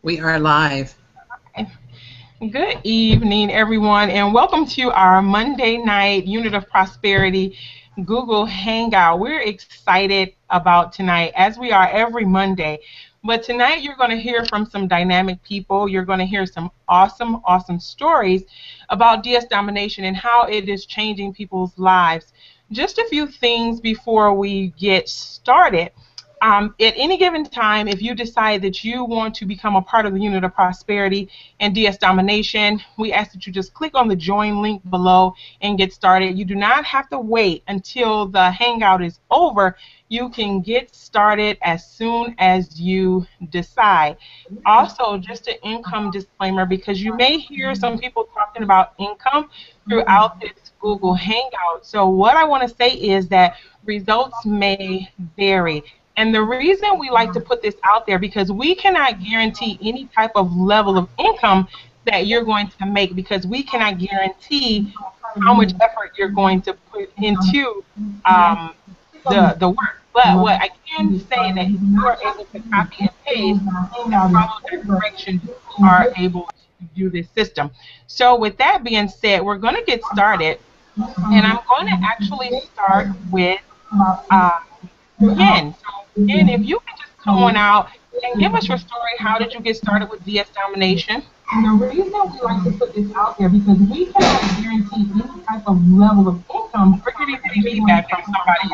We are live. Good evening, everyone, and welcome to our Monday night Unit of Prosperity Google Hangout. We're excited about tonight, as we are every Monday. But tonight, you're going to hear from some dynamic people. You're going to hear some awesome stories about DS domination and how it is changing people's lives. Just a few things before we get started. At any given time, if you decide that you want to become a part of the Unit of Prosperity and DS Domination, we ask that you just click on the join link below and get started. You do not have to wait until the Hangout is over. You can get started as soon as you decide. Also, just an income disclaimer, because you may hear some people talking about income throughout this Google Hangout. So what I want to say is that results may vary. And the reason we like to put this out there, because we cannot guarantee any type of level of income that you're going to make, because we cannot guarantee how much effort you're going to put into the work. But what I can say that if you are able to copy and paste and follow the directions, you are able to do this system. So with that being said, we're going to get started. And I'm going to actually start with Yen. So, Yen, if you can just come on out and give us your story. How did you get started with DS domination? And the reason we like to put this out there, because we cannot guarantee any type of level of income. We're getting feedback from somebody.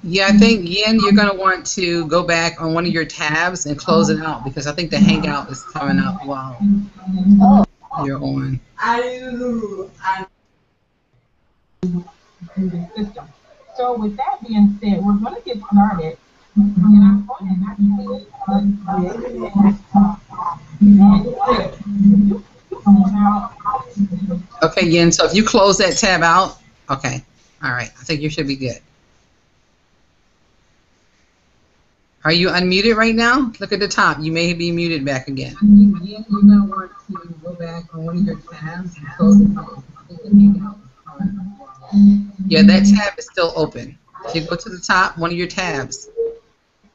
Yeah, I think, Yen, you're going to want to go back on one of your tabs and close it out, because I think the Hangout is coming up while you're on. So with that being said, we're going to get started. And I'm going to actually Okay, Yen, so if you close that tab out, okay. All right, I think you should be good. Are you unmuted right now? Look at the top. You may be muted back again. Yen, you're going to want to go back on one of your tabs and close it out. Yeah, that tab is still open. If you go to the top, one of your tabs,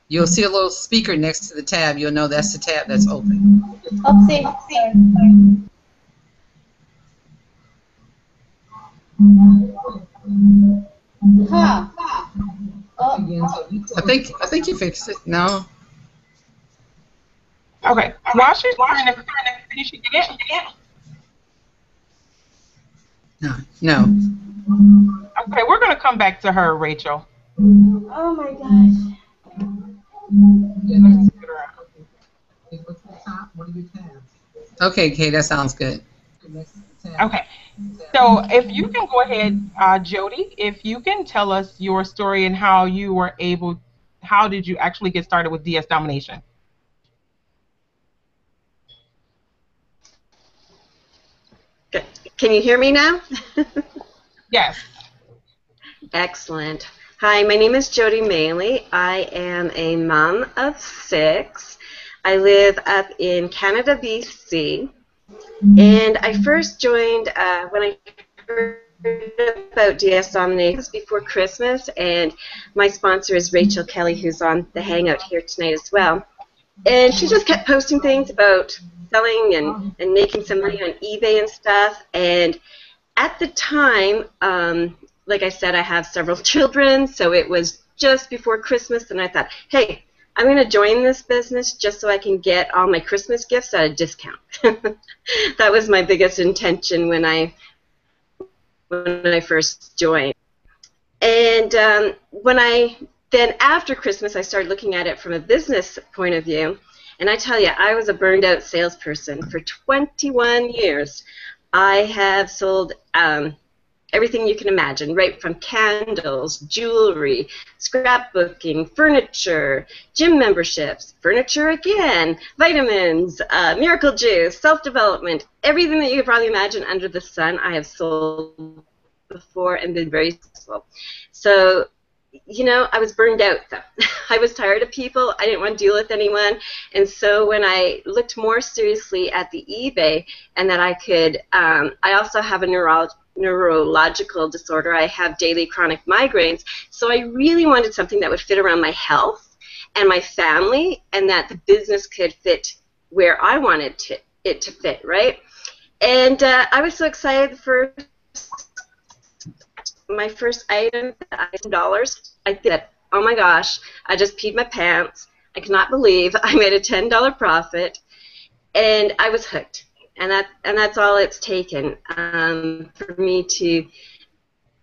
you'll see a little speaker next to the tab. You'll know that's the tab that's open. Oopsie. Huh. I think you fixed it. No. Okay. While she's trying to finish it, No. Okay, we're going to come back to her, Rachel. Oh my gosh. Okay, Kay, that sounds good. Okay. So if you can go ahead, Jody, if you can tell us your story and how you were able, how did you actually get started with DS domination? Can you hear me now? Yes. Excellent. Hi, my name is Jody Maley. I am a mom of 6. I live up in Canada, BC. And I first joined when I heard about DS domination before Christmas, and my sponsor is Rachel Kelly, who's on the Hangout here tonight as well. And she just kept posting things about selling and making some money on eBay and stuff. And at the time, like I said, I have several children, so it was just before Christmas, and I thought, hey, I'm going to join this business just so I can get all my Christmas gifts at a discount. That was my biggest intention when I first joined. And then after Christmas, I started looking at it from a business point of view, and I tell you, I was a burned out salesperson for 21 years. I have sold everything you can imagine, right from candles, jewelry, scrapbooking, furniture, gym memberships, furniture again, vitamins, miracle juice, self-development, everything that you could probably imagine under the sun I have sold before and been very successful. So, you know, I was burned out though. I was tired of people. I didn't want to deal with anyone. And so when I looked more seriously at the eBay and that I could, I also have a neurological disorder. I have daily chronic migraines. So I really wanted something that would fit around my health and my family, and that the business could fit where I wanted it to fit, right? And I was so excited for my first item, $10. I did. Oh my gosh, I just peed my pants. I cannot believe I made a $10 profit, and I was hooked. And that's all it's taken for me to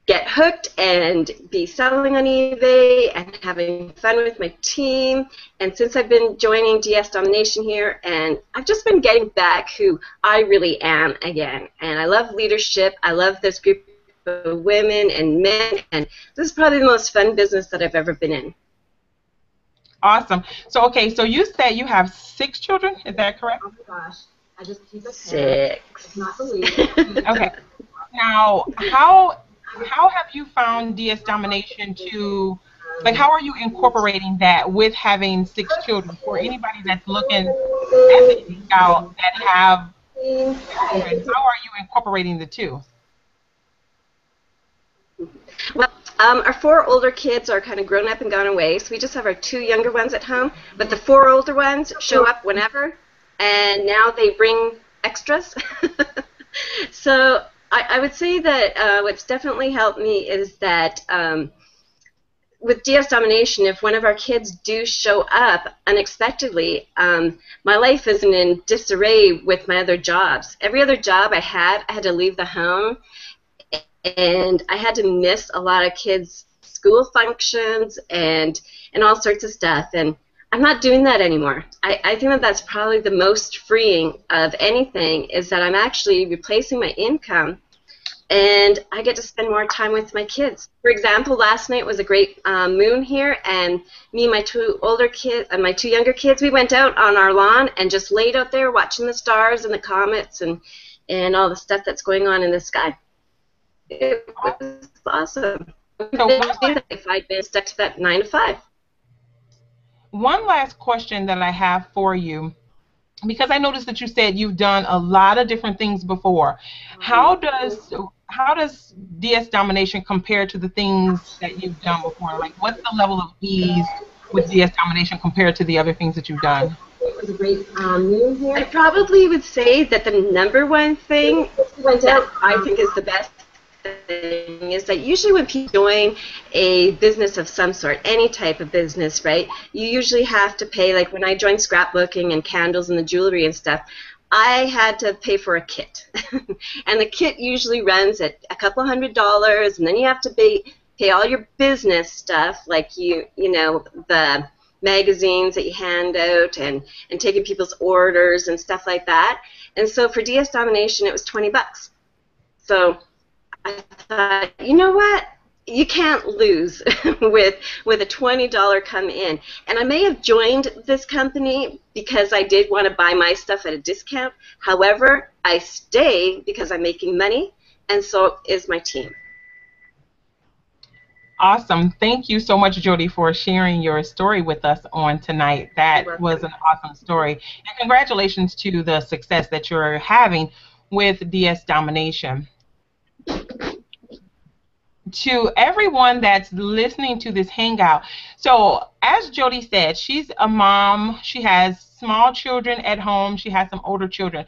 get hooked and be selling on eBay and having fun with my team. And since I've been joining DS Domination here, and I've just been getting back who I really am again. And I love leadership. I love this group of women and men, and this is probably the most fun business that I've ever been in. Awesome. So, okay, so you said you have 6 children. Is that correct? Oh my gosh, I just keep it 6. I cannot believe it. Okay. Now, how have you found DS Domination to, like, how are you incorporating that with having 6 children? For anybody that's looking at the Hangout that have children, how are you incorporating the two? Well, our 4 older kids are kind of grown up and gone away, so we just have our 2 younger ones at home. But the 4 older ones show up whenever, and now they bring extras. So I would say that what's definitely helped me is that with DS Domination, if one of our kids do show up unexpectedly, my life isn't in disarray with my other jobs. Every other job I had to leave the home, and I had to miss a lot of kids' school functions and all sorts of stuff. And I'm not doing that anymore. I think that that's probably the most freeing of anything, is that I'm actually replacing my income, and I get to spend more time with my kids. For example, last night was a great moon here, and me and my 2 older kids and my 2 younger kids, we went out on our lawn and just laid out there watching the stars and the comets and all the stuff that's going on in the sky. It was awesome. If I'd been stuck to that 9 to 5. One last question that I have for you, because I noticed that you said you've done a lot of different things before. How does DS Domination compare to the things that you've done before? Like, what's the level of ease with DS Domination compared to the other things that you've done? It was a great moon here. I probably would say that the #1 thing that I think is the best thing is that usually when people join a business of some sort, any type of business, right, you usually have to pay. Like when I joined scrapbooking and candles and the jewelry and stuff, I had to pay for a kit. And the kit usually runs at a couple $100, and then you have to pay all your business stuff, like you know, the magazines that you hand out and taking people's orders and stuff like that. And so for DS Domination, it was $20. So I thought, you know what? You can't lose with a $20 come in. And I may have joined this company because I did want to buy my stuff at a discount. However, I stay because I'm making money, and so is my team. Awesome. Thank you so much, Jody, for sharing your story with us on tonight. That was an awesome story. And congratulations to the success that you're having with DS Domination. To everyone that's listening to this Hangout, so as Jody said, she's a mom. She has small children at home. She has some older children.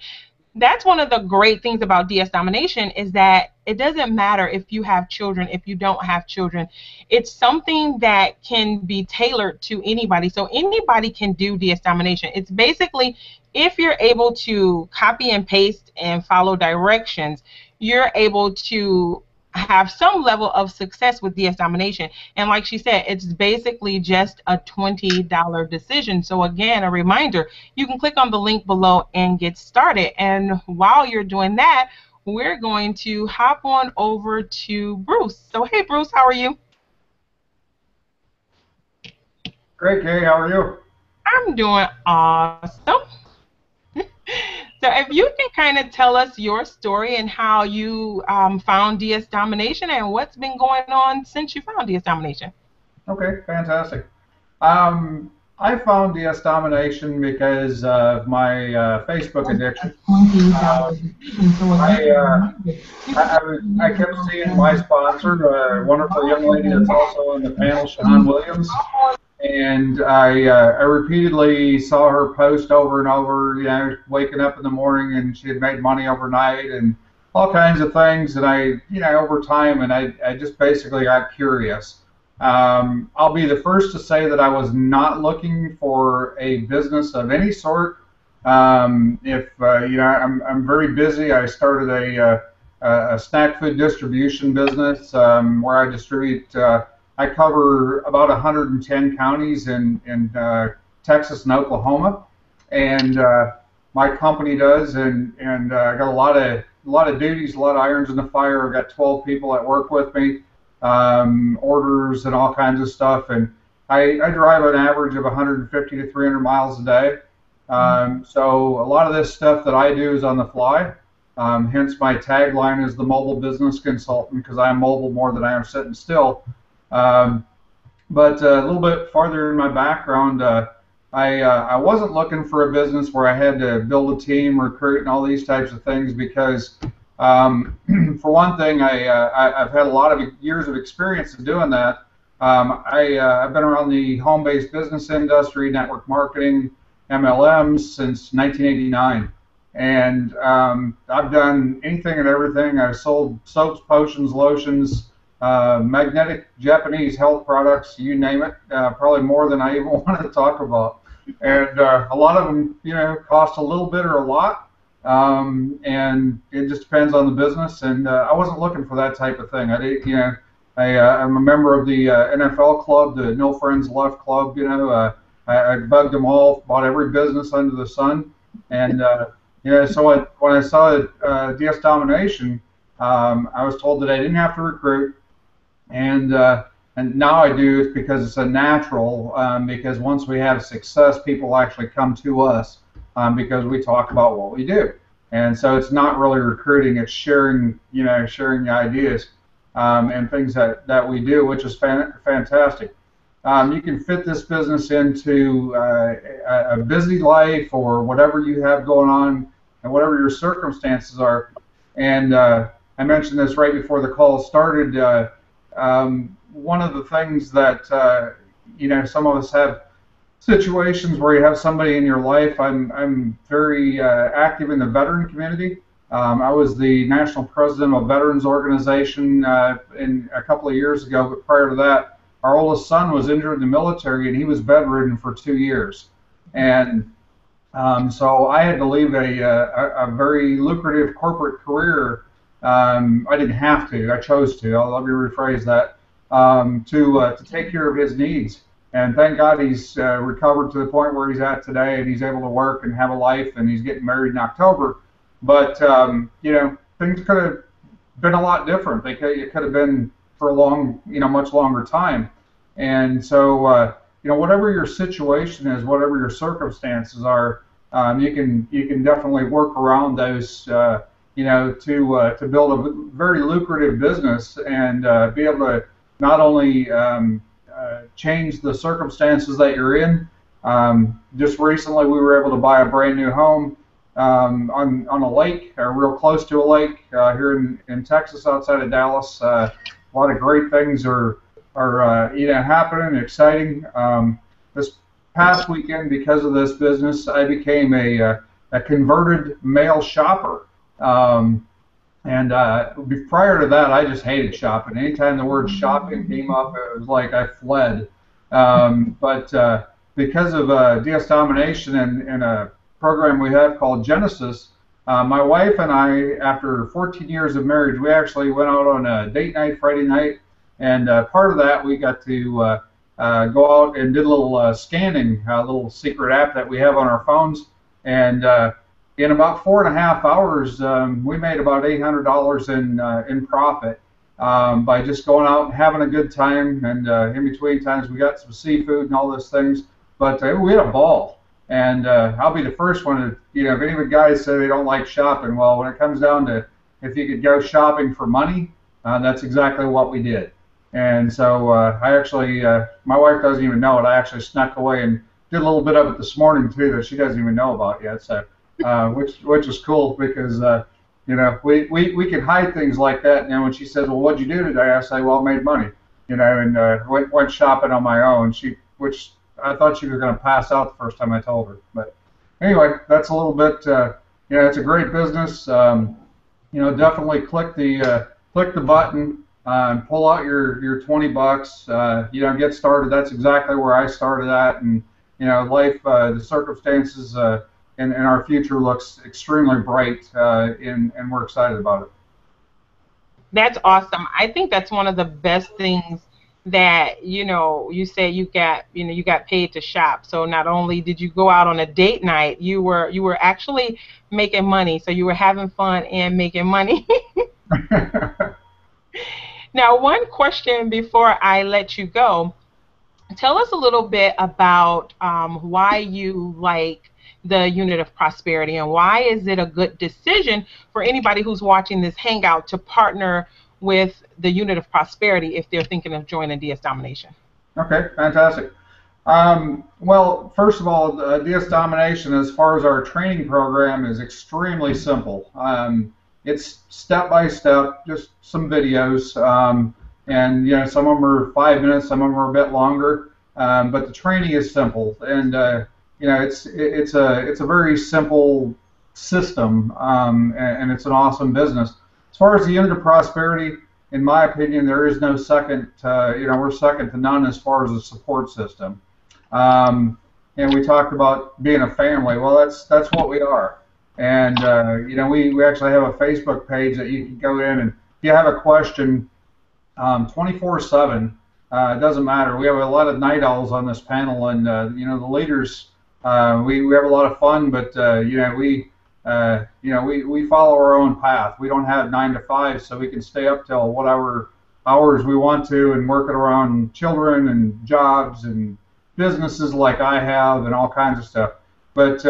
That's one of the great things about DS Domination, is that it doesn't matter if you have children, if you don't have children. It's something that can be tailored to anybody. So anybody can do DS Domination. It's basically, if you're able to copy and paste and follow directions, you're able to have some level of success with DS Domination. And like she said, it's basically just a $20 decision. So again, a reminder, you can click on the link below and get started. And while you're doing that, we're going to hop on over to Bruce. So hey, Bruce, how are you? Great, Kay. How are you? I'm doing awesome. So if you can kind of tell us your story and how you found DS Domination and what's been going on since you found DS Domination. Okay, fantastic. I found DS Domination because of my Facebook addiction. I kept seeing my sponsor, a wonderful young lady that's also on the panel, Sean Williams. And I repeatedly saw her post over and over, waking up in the morning and she had made money overnight and all kinds of things. And over time, and I just basically got curious. I'll be the first to say that I was not looking for a business of any sort. I'm very busy. I started a snack food distribution business where I distribute. I cover about 110 counties in Texas and Oklahoma, and my company does. And I got a lot of duties, a lot of irons in the fire. I've got 12 people that work with me, orders and all kinds of stuff. And I drive an average of 150 to 300 miles a day. So a lot of this stuff that I do is on the fly. Hence my tagline is the mobile business consultant, because I am mobile more than I am sitting still. But a little bit farther in my background, I wasn't looking for a business where I had to build a team, recruit, and all these types of things because, for one thing, I've had a lot of years of experience in doing that. I've been around the home-based business industry, network marketing, MLMs since 1989. And I've done anything and everything. I've sold soaps, potions, lotions, magnetic Japanese health products, you name it, probably more than I even wanted to talk about. And a lot of them, cost a little bit or a lot, and it just depends on the business. And I wasn't looking for that type of thing. I'm a member of the NFL club, the No Friends Left club. I bugged them all, bought every business under the sun, and so when I saw DS Domination, I was told that I didn't have to recruit. And now I do it because it's a natural, because once we have success, people actually come to us because we talk about what we do. And so it's not really recruiting, it's sharing the ideas and things that we do, which is fantastic. You can fit this business into a busy life or whatever you have going on and whatever your circumstances are. And I mentioned this right before the call started. One of the things that some of us have situations where you have somebody in your life. I'm very active in the veteran community. I was the national president of a veterans organization in a couple of years ago, but prior to that, our oldest son was injured in the military and he was bedridden for 2 years. And so I had to leave a very lucrative corporate career. I didn't have to. I chose to. Let me rephrase that. To take care of his needs. And thank God he's recovered to the point where he's at today, and he's able to work and have a life, and he's getting married in October. But things could have been a lot different. It could have been for a long, much longer time. And so, whatever your situation is, whatever your circumstances are, you can definitely work around those. To build a very lucrative business and be able to not only change the circumstances that you're in. Just recently, we were able to buy a brand new home on a lake, or real close to a lake here in Texas, outside of Dallas. A lot of great things are happening, exciting. This past weekend, because of this business, I became a converted male shopper. And prior to that, I just hated shopping. Anytime the word shopping came up, it was like I fled. But because of DS Domination and a program we have called Genesis, my wife and I, after 14 years of marriage, we actually went out on a date night Friday night. And part of that, we got to go out and did a little scanning, a little secret app that we have on our phones. And in about 4.5 hours, we made about $800 in profit by just going out and having a good time. And in between times, we got some seafood and all those things. But we had a ball. And I'll be the first one to, if any of the guys say they don't like shopping, well, when it comes down to if you could go shopping for money, that's exactly what we did. And so I actually, my wife doesn't even know it. I actually snuck away and did a little bit of it this morning too that she doesn't even know about yet. So, which is cool because we can hide things like that. And then when she says, "Well, what'd you do today?" I say, "Well, I made money," and went shopping on my own. She which I thought she was going to pass out the first time I told her. But anyway, that's a little bit. It's a great business. Definitely click the button and pull out your $20. Get started. That's exactly where I started at, and life, the circumstances, and our future looks extremely bright, and we're excited about it. That's awesome. I think that's one of the best things that, you say you got paid to shop. So not only did you go out on a date night, you were actually making money. So you were having fun and making money. Now, one question before I let you go. Tell us a little bit about why you like the Unit of Prosperity, and why is it a good decision for anybody who's watching this Hangout to partner with the Unit of Prosperity if they're thinking of joining DS Domination? Okay, fantastic. Well, first of all, DS Domination, as far as our training program, is extremely simple. It's step by step, just some videos, and some of them are 5 minutes, some of them are a bit longer, but the training is simple, and it's a very simple system, and it's an awesome business. As far as the Unit of Prosperity, in my opinion, there is no second. We're second to none as far as the support system. And we talked about being a family. Well, that's what we are. And we actually have a Facebook page that you can go in, and if you have a question, 24/7. It doesn't matter. We have a lot of night owls on this panel, and the leaders. We have a lot of fun, but we follow our own path. We don't have 9 to 5, so we can stay up till whatever hours we want to, and work it around children and jobs and businesses like I have, and all kinds of stuff. But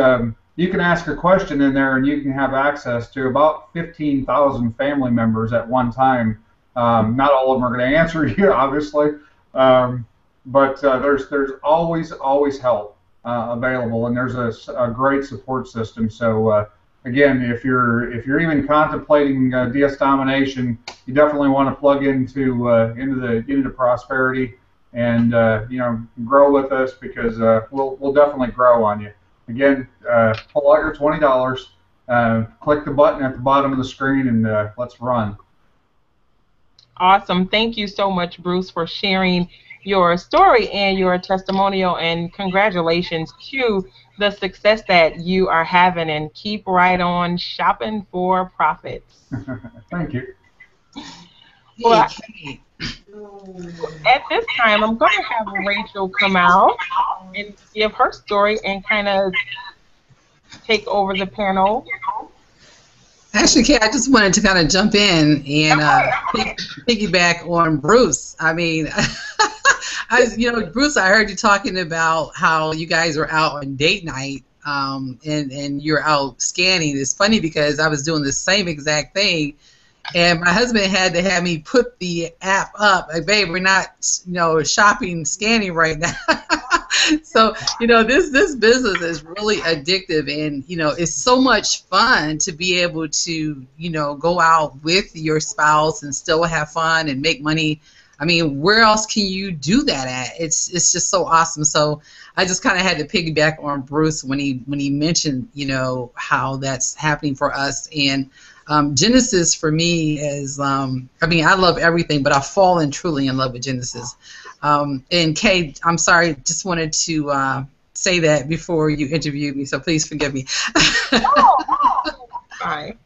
you can ask a question in there, and you can have access to about 15,000 family members at one time. Not all of them are going to answer you, obviously, but there's always help available, and there's a great support system. So again, if you're even contemplating DS Domination, you definitely want to plug into the Prosperity, and grow with us, because we'll definitely grow on you. Again, pull out your $20, click the button at the bottom of the screen, and let's run. Awesome. Thank you so much, Bruce, for sharing your story and your testimonial, and congratulations to the success that you are having, and keep right on shopping for profits. Thank you. Well, at this time, I'm going to have Rachel come out and give her story and kind of take over the panel. Actually, Kay, I just wanted to kind of jump in and piggyback on Bruce. I mean, Bruce, I heard you talking about how you guys were out on date night, and you're out scanning. It's funny because I was doing the same exact thing, and my husband had to have me put the app up. Like, babe, we're not, shopping, scanning right now. So, this business is really addictive, and, it's so much fun to be able to, go out with your spouse and still have fun and make money. I mean, where else can you do that at? It's just so awesome. So I just kind of had to piggyback on Bruce when he mentioned, how that's happening for us. And Genesis for me is, I love everything, but I've fallen truly in love with Genesis. And Kay, I'm sorry, just wanted to say that before you interviewed me, so please forgive me. Fine.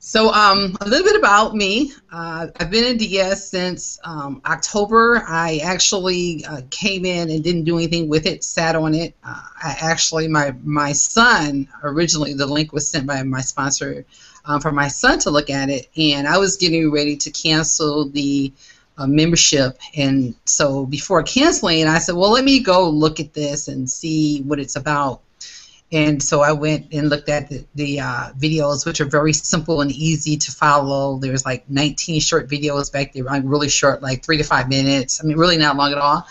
So a little bit about me. I've been in DS since October. I actually came in and didn't do anything with it, sat on it. My son, originally the link was sent by my sponsor for my son to look at it, and I was getting ready to cancel the membership. And so before canceling, I said, well, let me go look at this and see what it's about. And so I went and looked at the videos, which are very simple and easy to follow. There's like 19 short videos back there, really short, like 3 to 5 minutes. I mean, really not long at all.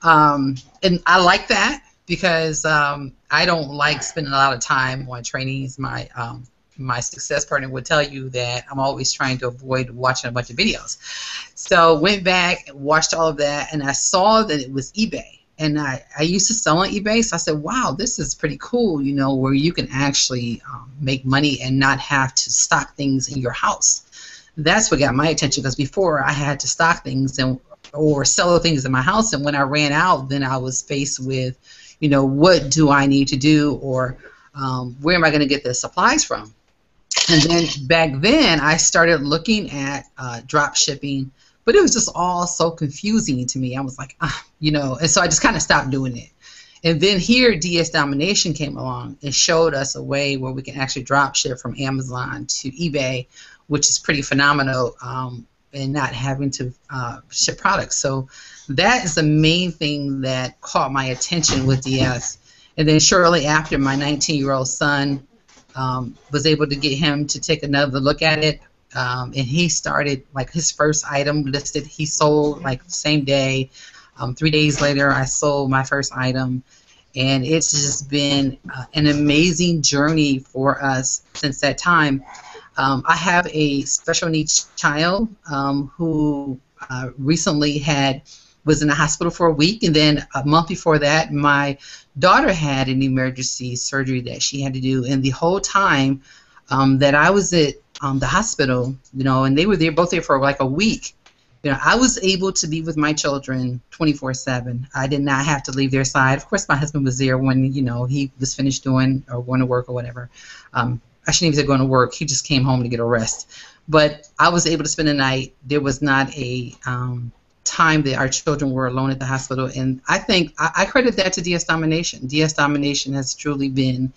And I like that because I don't like spending a lot of time on trainings. My my success partner would tell you that I'm always trying to avoid watching a bunch of videos. So went back, watched all of that, and I saw that it was eBay. And I used to sell on eBay, so I said, wow, this is pretty cool, you know, where you can actually make money and not have to stock things in your house. That's what got my attention, because before I had to stock things or sell things in my house, and when I ran out, then I was faced with, you know, what do I need to do, or where am I going to get the supplies from? And then back then, I started looking at drop shipping, but it was just all so confusing to me. I was like, you know, and so I just kind of stopped doing it. And then here, DS Domination came along and showed us a way where we can actually drop ship from Amazon to eBay, which is pretty phenomenal, and not having to ship products. So that is the main thing that caught my attention with DS. And then shortly after, my 19-year-old son was able to get him to take another look at it. And he started, like, his first item listed, he sold like the same day. 3 days later, I sold my first item. And it's just been an amazing journey for us since that time. I have a special needs child who recently was in the hospital for a week, and then a month before that, my daughter had an emergency surgery that she had to do. And the whole time that I was at the hospital, you know, and they were there both there for like a week, you know, I was able to be with my children 24/7. I did not have to leave their side. Of course, my husband was there when, you know, he was finished doing or going to work or whatever. I shouldn't even say going to work. He just came home to get a rest. But I was able to spend the night. There was not a time that our children were alone at the hospital. And I think I credit that to DS Domination. DS Domination has truly been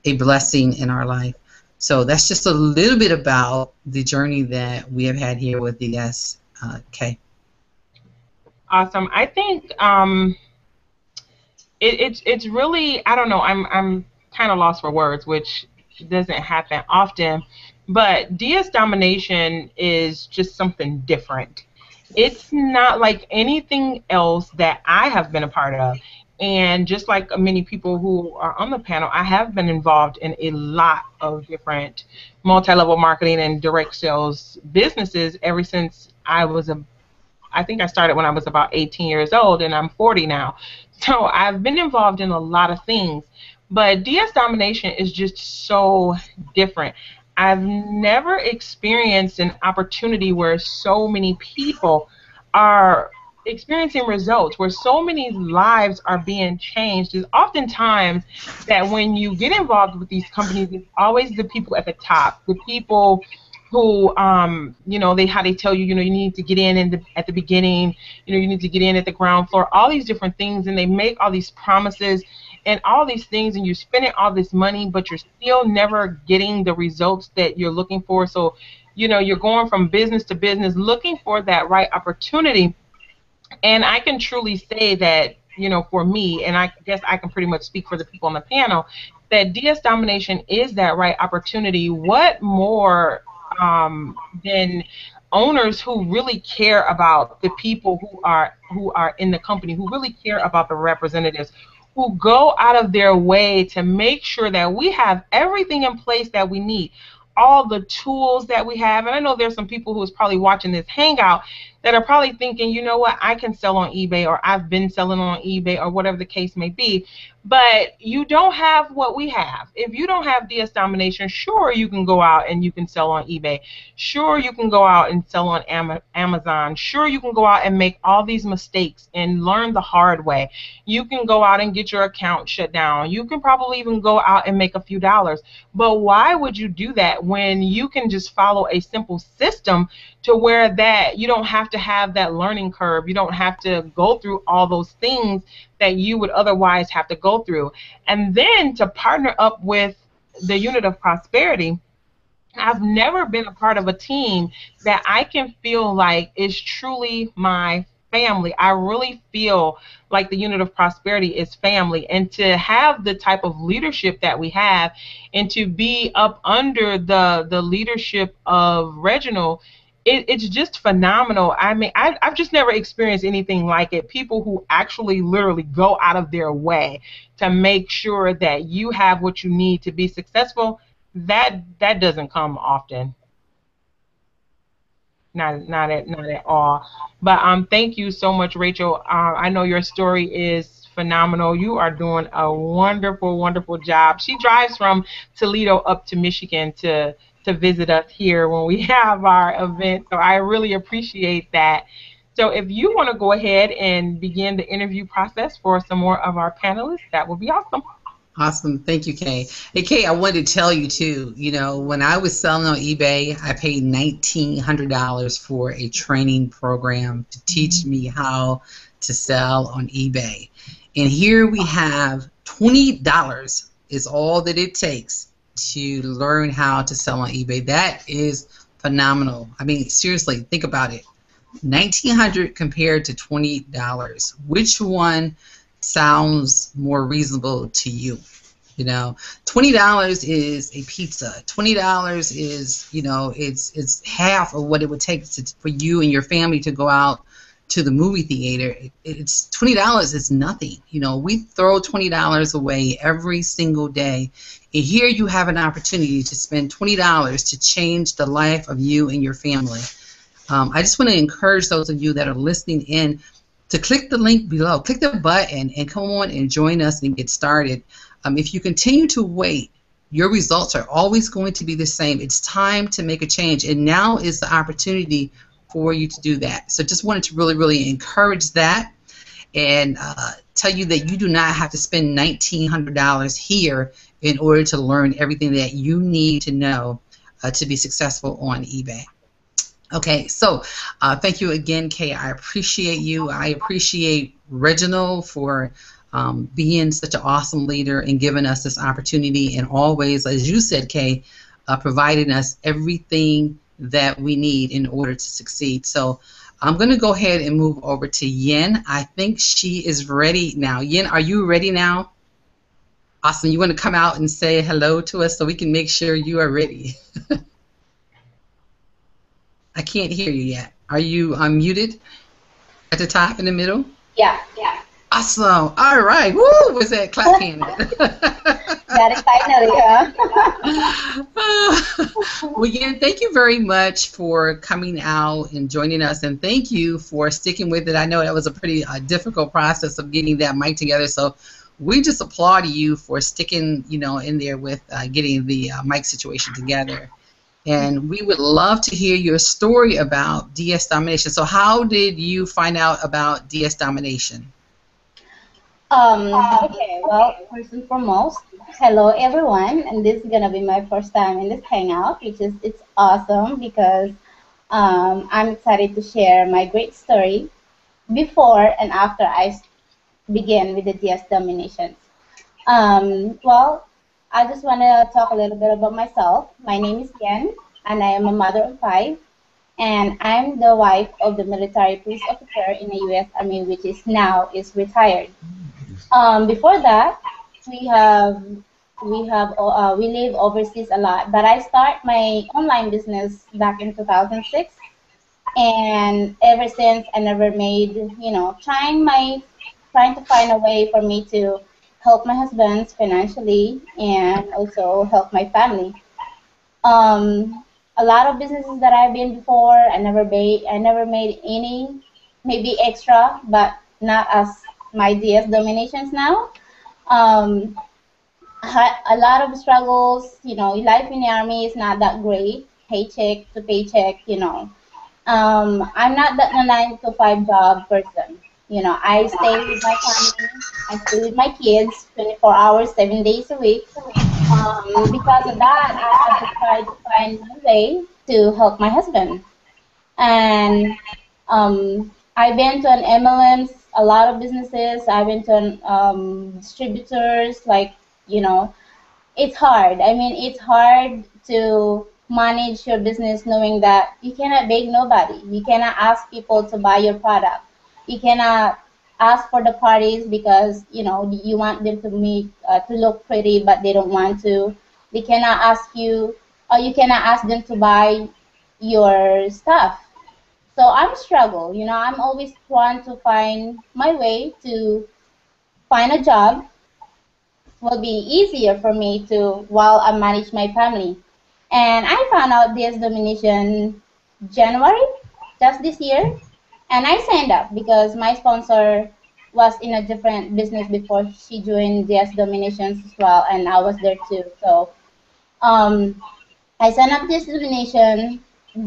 a blessing in our life. So that's just a little bit about the journey that we have had here with DS. Kay. Awesome. I think it's really, I don't know, I'm kind of lost for words, which doesn't happen often, but DS Domination is just something different. It's not like anything else that I have been a part of. And just like many people who are on the panel, I have been involved in a lot of different multi-level marketing and direct sales businesses ever since I think I started when I was about 18 years old, and I'm 40 now. So I've been involved in a lot of things. But DS Domination is just so different. I've never experienced an opportunity where so many people are experiencing results, where so many lives are being changed. Is oftentimes that when you get involved with these companies, it's always the people at the top, the people who, you know, how they tell you, you know, you need to get in at the beginning, you know, you need to get in at the ground floor, all these different things, and they make all these promises and all these things, and you're spending all this money, but you're still never getting the results that you're looking for. So, you know, you're going from business to business looking for that right opportunity. And I can truly say that, you know, for me, and I guess I can pretty much speak for the people on the panel, that DS Domination is that right opportunity. What more than owners who really care about the people who are in the company, who really care about the representatives, who go out of their way to make sure that we have everything in place that we need, all the tools that we have. And I know there's some people who is probably watching this hangout that are probably thinking, you know what, I can sell on eBay, or I've been selling on eBay, or whatever the case may be, but you don't have what we have. If you don't have DS Domination, sure, you can go out and you can sell on eBay. Sure, you can go out and sell on Amazon. Sure, you can go out and make all these mistakes and learn the hard way. You can go out and get your account shut down. You can probably even go out and make a few dollars. But why would you do that when you can just follow a simple system to where that you don't have to have that learning curve? You don't have to go through all those things that you would otherwise have to go through. And then to partner up with the Unit of Prosperity, I've never been a part of a team that I can feel like is truly my family. I really feel like the Unit of Prosperity is family, and to have the type of leadership that we have, and to be up under the leadership of Reginald, it's just phenomenal. I mean, I've just never experienced anything like it. People who actually literally go out of their way to make sure that you have what you need to be successful. that doesn't come often. Not at all. But thank you so much, Rachel. I know your story is phenomenal. You are doing a wonderful, wonderful job. She drives from Toledo up to Michigan to visit us here when we have our event. So I really appreciate that. So if you want to go ahead and begin the interview process for some more of our panelists, that would be awesome. Awesome. Thank you, Kay. Hey, Kay, I wanted to tell you too, when I was selling on eBay, I paid $1,900 for a training program to teach me how to sell on eBay. And here we have $20 is all that it takes to learn how to sell on eBay. That is phenomenal. I mean, seriously, think about it. $1,900 compared to $20. Which one sounds more reasonable to you? $20 is a pizza. $20 is, it's half of what it would take for you and your family to go out to the movie theater. It's $20 is nothing. We throw $20 away every single day. And here you have an opportunity to spend $20 to change the life of you and your family. I just want to encourage those of you that are listening in to click the link below. Click the button and come on and join us and get started. If you continue to wait, your results are always going to be the same. It's time to make a change, and now is the opportunity for you to do that. So just wanted to really, really encourage that and tell you that you do not have to spend $1,900 here in order to learn everything that you need to know to be successful on eBay. Okay, so thank you again, Kay. I appreciate you. I appreciate Reginald for being such an awesome leader and giving us this opportunity, and always, as you said, Kay, providing us everything that we need in order to succeed. So I'm going to go ahead and move over to Yin. I think she is ready now. Yin, are you ready now? Awesome. You want to come out and say hello to us so we can make sure you are ready? I can't hear you yet. Are you unmuted at the top in the middle? Yeah. Awesome. All right. Woo! Where's that clap hand? Got it finally, huh? Well, again, thank you very much for coming out and joining us, and thank you for sticking with it. I know that was a pretty difficult process of getting that mic together, so we just applaud you for sticking, in there with getting the mic situation together. And we would love to hear your story about DS Domination. So how did you find out about DS Domination? Okay, well, first and foremost, hello everyone, and this is gonna be my first time in this hangout, it's awesome because I'm excited to share my great story before and after I begin with the DS Dominations. Well, I just want to talk a little bit about myself. My name is Yen, and I am a mother of 5, and I'm the wife of the military police officer in the U.S. Army, which is now retired. Before that, we live overseas a lot, but I start my online business back in 2006, and ever since I never made, trying to find a way for me to help my husband financially and also help my family. A lot of businesses that I've been before, I never made any, maybe extra, but not as my DS Dominations now. A lot of struggles, life in the Army is not that great, paycheck to paycheck, I'm not that 9-to-5 job person. I stay with my family, I stay with my kids 24 hours, 7 days a week. Because of that, I have to try to find a way to help my husband. And I've been to an MLMs, a lot of businesses. I've been to distributors, it's hard. I mean, it's hard to manage your business knowing that you cannot beg nobody. You cannot ask people to buy your product. You cannot ask for the parties because, you want them to look pretty, but they don't want to. They cannot ask you, or you cannot ask them to buy your stuff. So I'm struggle. I'm always trying to find my way to find a job will be easier for me to while I manage my family. And I found out this domination January, just this year, and I signed up because my sponsor was in a different business before she joined DS Dominations as well, and I was there too. So um, I signed up this donation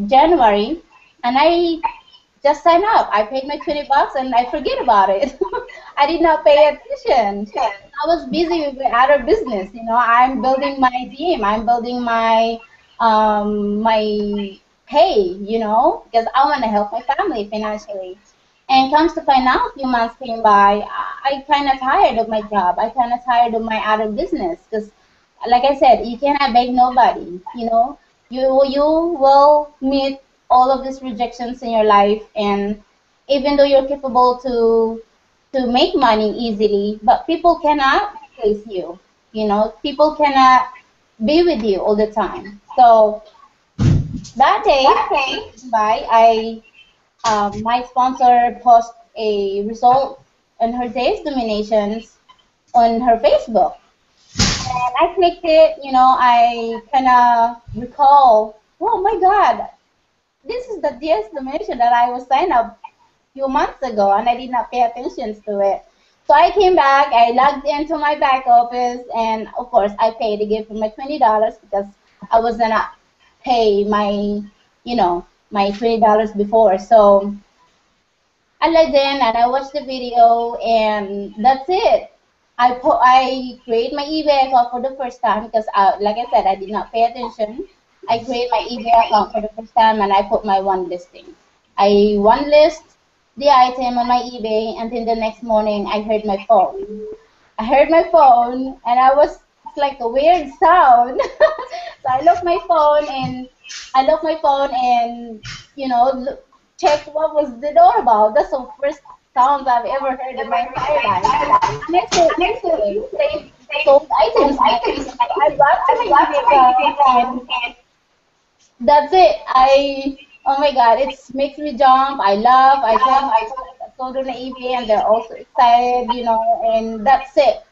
January, and I just sign up. I paid my $20 and I forget about it. I did not pay attention. I was busy with my other business. I'm building my team. I'm building my pay. Because I want to help my family financially. And comes to find out, a few months came by. I kind of tired of my job. I kind of tired of my other business because, like I said, you cannot beg nobody. You will meet all of these rejections in your life, and even though you're capable to make money easily, but people cannot place you. People cannot be with you all the time. So that day, by my sponsor post a result on her day's dominations on her Facebook. And I clicked it, I kind of recall, oh my God, this is the DS domination that I was signed up a few months ago, and I did not pay attention to it. So I came back, I logged into my back office, and of course I paid again for my $20 because I was gonna pay my $20 before. So I logged in and I watched the video, and that's it. I create my eBay account for the first time because, like I said, I did not pay attention. I create my eBay account for the first time and I put my one listing. I one list the item on my eBay, and then the next morning I heard my phone. I heard my phone and it's like a weird sound. So I looked my phone and checked what was the door about. That's the first sounds I've ever heard in my entire life. And I said, they sold items. I got to my account, and that's it. Oh my God, it makes me jump. I laugh. I sold on the eBay, and they're also excited, and that's it.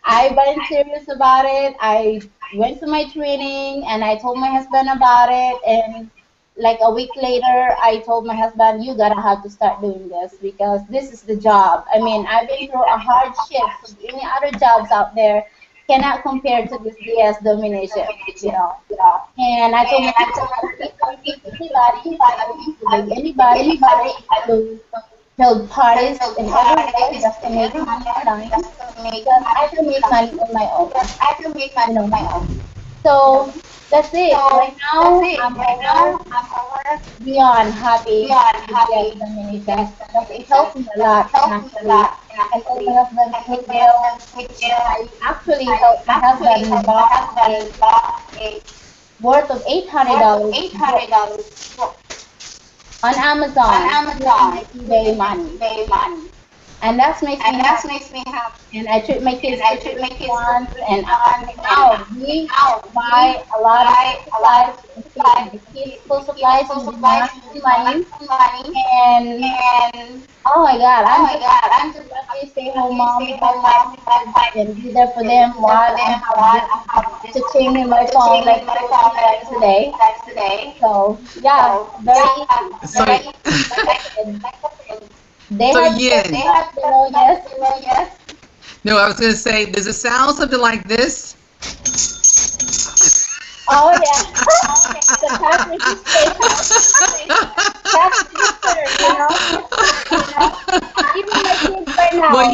I went serious about it. I went to my training and I told my husband about it. And like a week later, I told my husband, you gotta have to start doing this because this is the job. I mean, I've been through a hardship. So any other jobs out there cannot compare to this DS domination. And I told my husband, I don't need anybody, I don't need to beg anybody to held parties in everywhere just to make money online because I can make money on my own. So that's it. Right now, I'm beyond happy with the domination because it helps me a lot financially. I told my husband to take jail. I actually helped my husband buy a worth of $800 on Amazon my eBay money. And that makes me happy. And I treat my kids once, and now we buy a lot of supplies. The kids school supplies and the money. And oh my God, I'm just lucky stay-home mom and be there for them while I'm to change in my phone like today. So yeah, very easy. They So have Yin. yes. No, I was going to say, does it sound something like this? Oh yeah. The cash register, Even my kids right now. Well,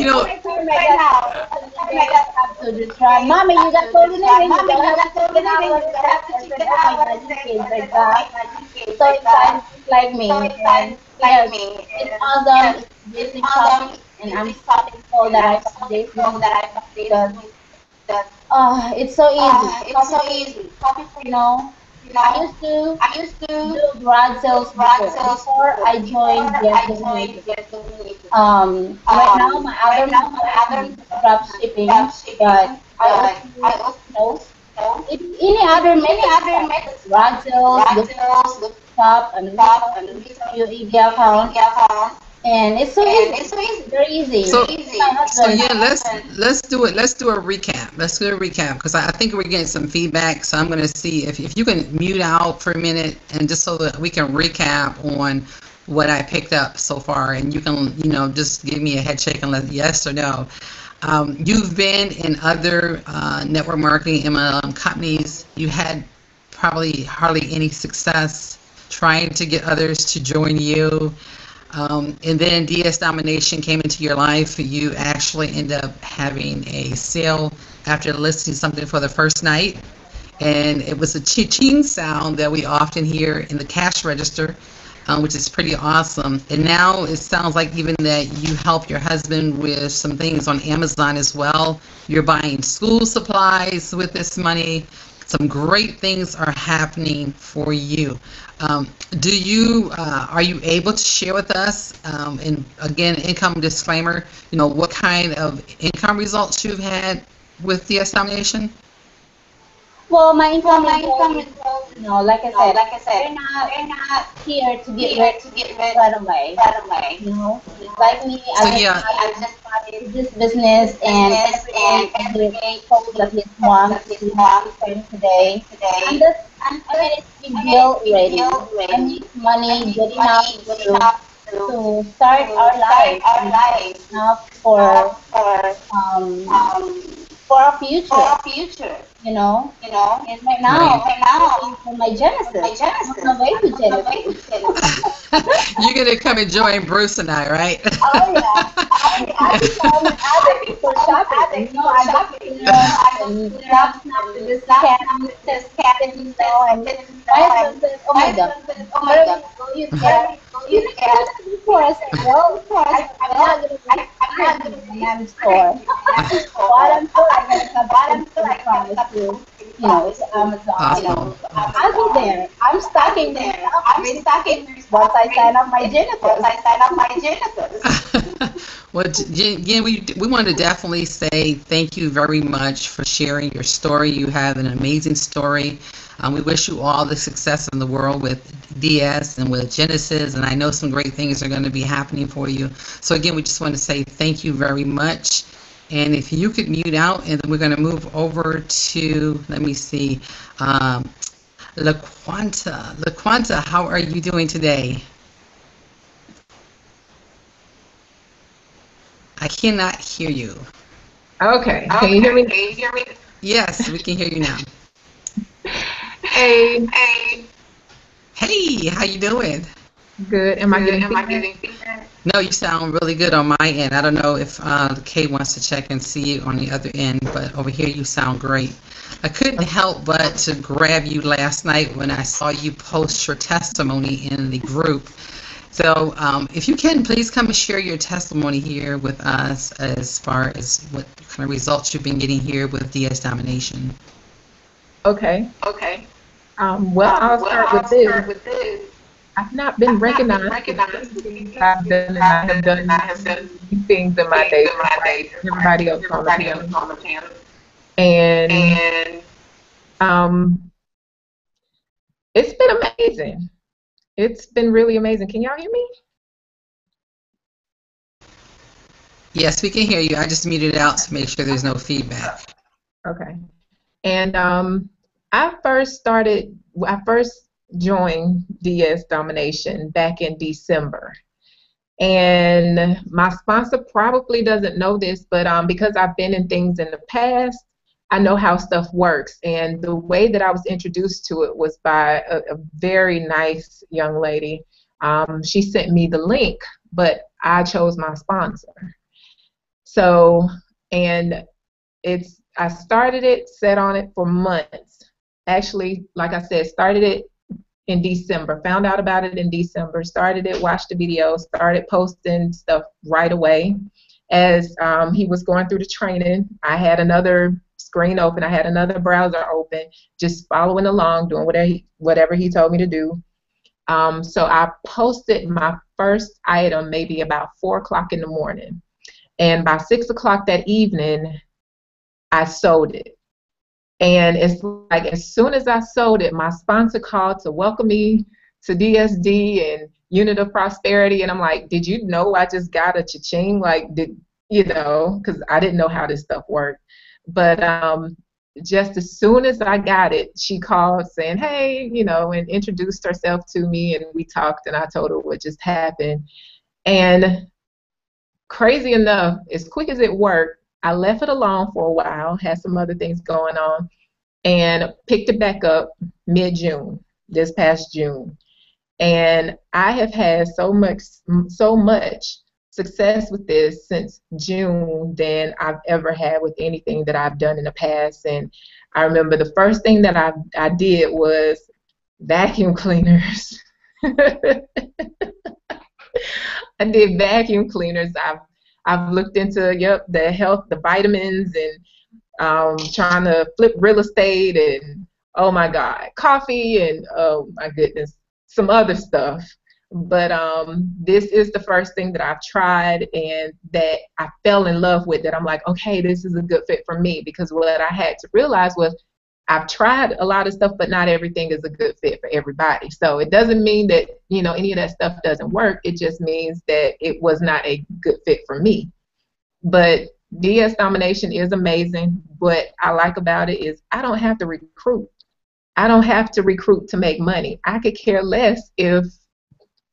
They have to describe, Mommy, you got told in it, you got told in it, kids like that. So excited, just like me. And yes, it's awesome. It's basic topic, and I'm thankful that I found this because it's so easy. I used to do garage sales before I joined the right now my other drop shipping, but I also if any other methods, garage sales, the shop, and your eBay account. And it's so easy. Very easy. So, My husband. yeah, let's do it. Let's do a recap. Let's do a recap because I think we're getting some feedback. So I'm going to see if you can mute out for a minute and just so that we can recap on what I picked up so far, and you can just give me a head shake and let yes or no. You've been in other network marketing MLM companies. You had probably hardly any success trying to get others to join you. And then DS Domination came into your life. You actually end up having a sale after listing something for the first night. And it was a cha-ching sound that we often hear in the cash register, which is pretty awesome. And now it sounds like even that you help your husband with some things on Amazon as well. You're buying school supplies with this money. Some great things are happening for you. Are you able to share with us, and again, income disclaimer, what kind of income results you've had with DS Domination? Well, my income is, like I said, we're not here to get rich right away. Like me, I just started this business, and every day, focus at least once today. And it's been built already. I need money good enough to start our life, enough for our future. And right now, I'm for my Genesis. I'm on my way to Genesis. You're going to come and join Bruce and I, right? Oh, yeah. I become an addict for shopping. And snap to this cat, and my husband says, oh my God, where are we going? You before I said, well, I'm not going to be in the store. What I'm still, I'm going to come back and promise to, it's Amazon. Awesome. I'll be there. I'm stocking there. I'll be stocking once I sign up my Genesis. Well, again, we want to definitely say thank you very much for sharing your story. You have an amazing story. We wish you all the success in the world with DS and with Genesis, and I know some great things are going to be happening for you. So again, we just want to say thank you very much. And if you could mute out, and then we're going to move over to, let me see, LaQuanta. LaQuanta, how are you doing today? I cannot hear you. Okay. Can you hear me? Yes, we can hear you now. Hey. Hey, how you doing? Good. Am I getting feedback? No, you sound really good on my end. I don't know if Kay wants to check and see on the other end, but over here you sound great. I couldn't help but to grab you last night when I saw you post your testimony in the group. So if you can, please come and share your testimony here with us as far as what kind of results you've been getting here with DS Domination. Okay. Well, I'll start with this. I've not been recognized. I have done things in my day. Everybody else on the panel. And it's been amazing. It's been really amazing. Can y'all hear me? Yes, we can hear you. I just muted it out to make sure there's no feedback. Okay. And I first joined DS Domination back in December. And my sponsor probably doesn't know this, but because I've been in things in the past, I know how stuff works. And the way that I was introduced to it was by a very nice young lady. She sent me the link, but I chose my sponsor. So, and I started it, sat on it for months. Actually, like I said, started it in December, found out about it in December, started it, watched the video, started posting stuff right away. As he was going through the training, I had another screen open, I had another browser open, just following along, doing whatever he told me to do. So I posted my first item maybe about 4 o'clock in the morning. And by 6 o'clock that evening, I sold it. And it's like as soon as I sold it, my sponsor called to welcome me to DSD, and Unit of Prosperity, and I'm like, did you know I just got a cha-ching? Like, because I didn't know how this stuff worked. But just as soon as I got it, she called saying, hey, and introduced herself to me, and we talked, and I told her what just happened. And crazy enough, as quick as it worked, I left it alone for a while, had some other things going on, and picked it back up mid-June, this past June. And I have had so much success with this since June than I've ever had with anything that I've done in the past. And I remember the first thing that I did was vacuum cleaners. I did vacuum cleaners. I've looked into the health, the vitamins, and trying to flip real estate, and oh my God, coffee, and oh my goodness, some other stuff. But this is the first thing that I've tried and that I fell in love with, that I'm like, okay, this is a good fit for me. Because what I had to realize was I've tried a lot of stuff, but not everything is a good fit for everybody. So it doesn't mean that, any of that stuff doesn't work. It just means that it was not a good fit for me. But DS Domination is amazing. What I like about it is I don't have to recruit. I don't have to recruit to make money. I could care less if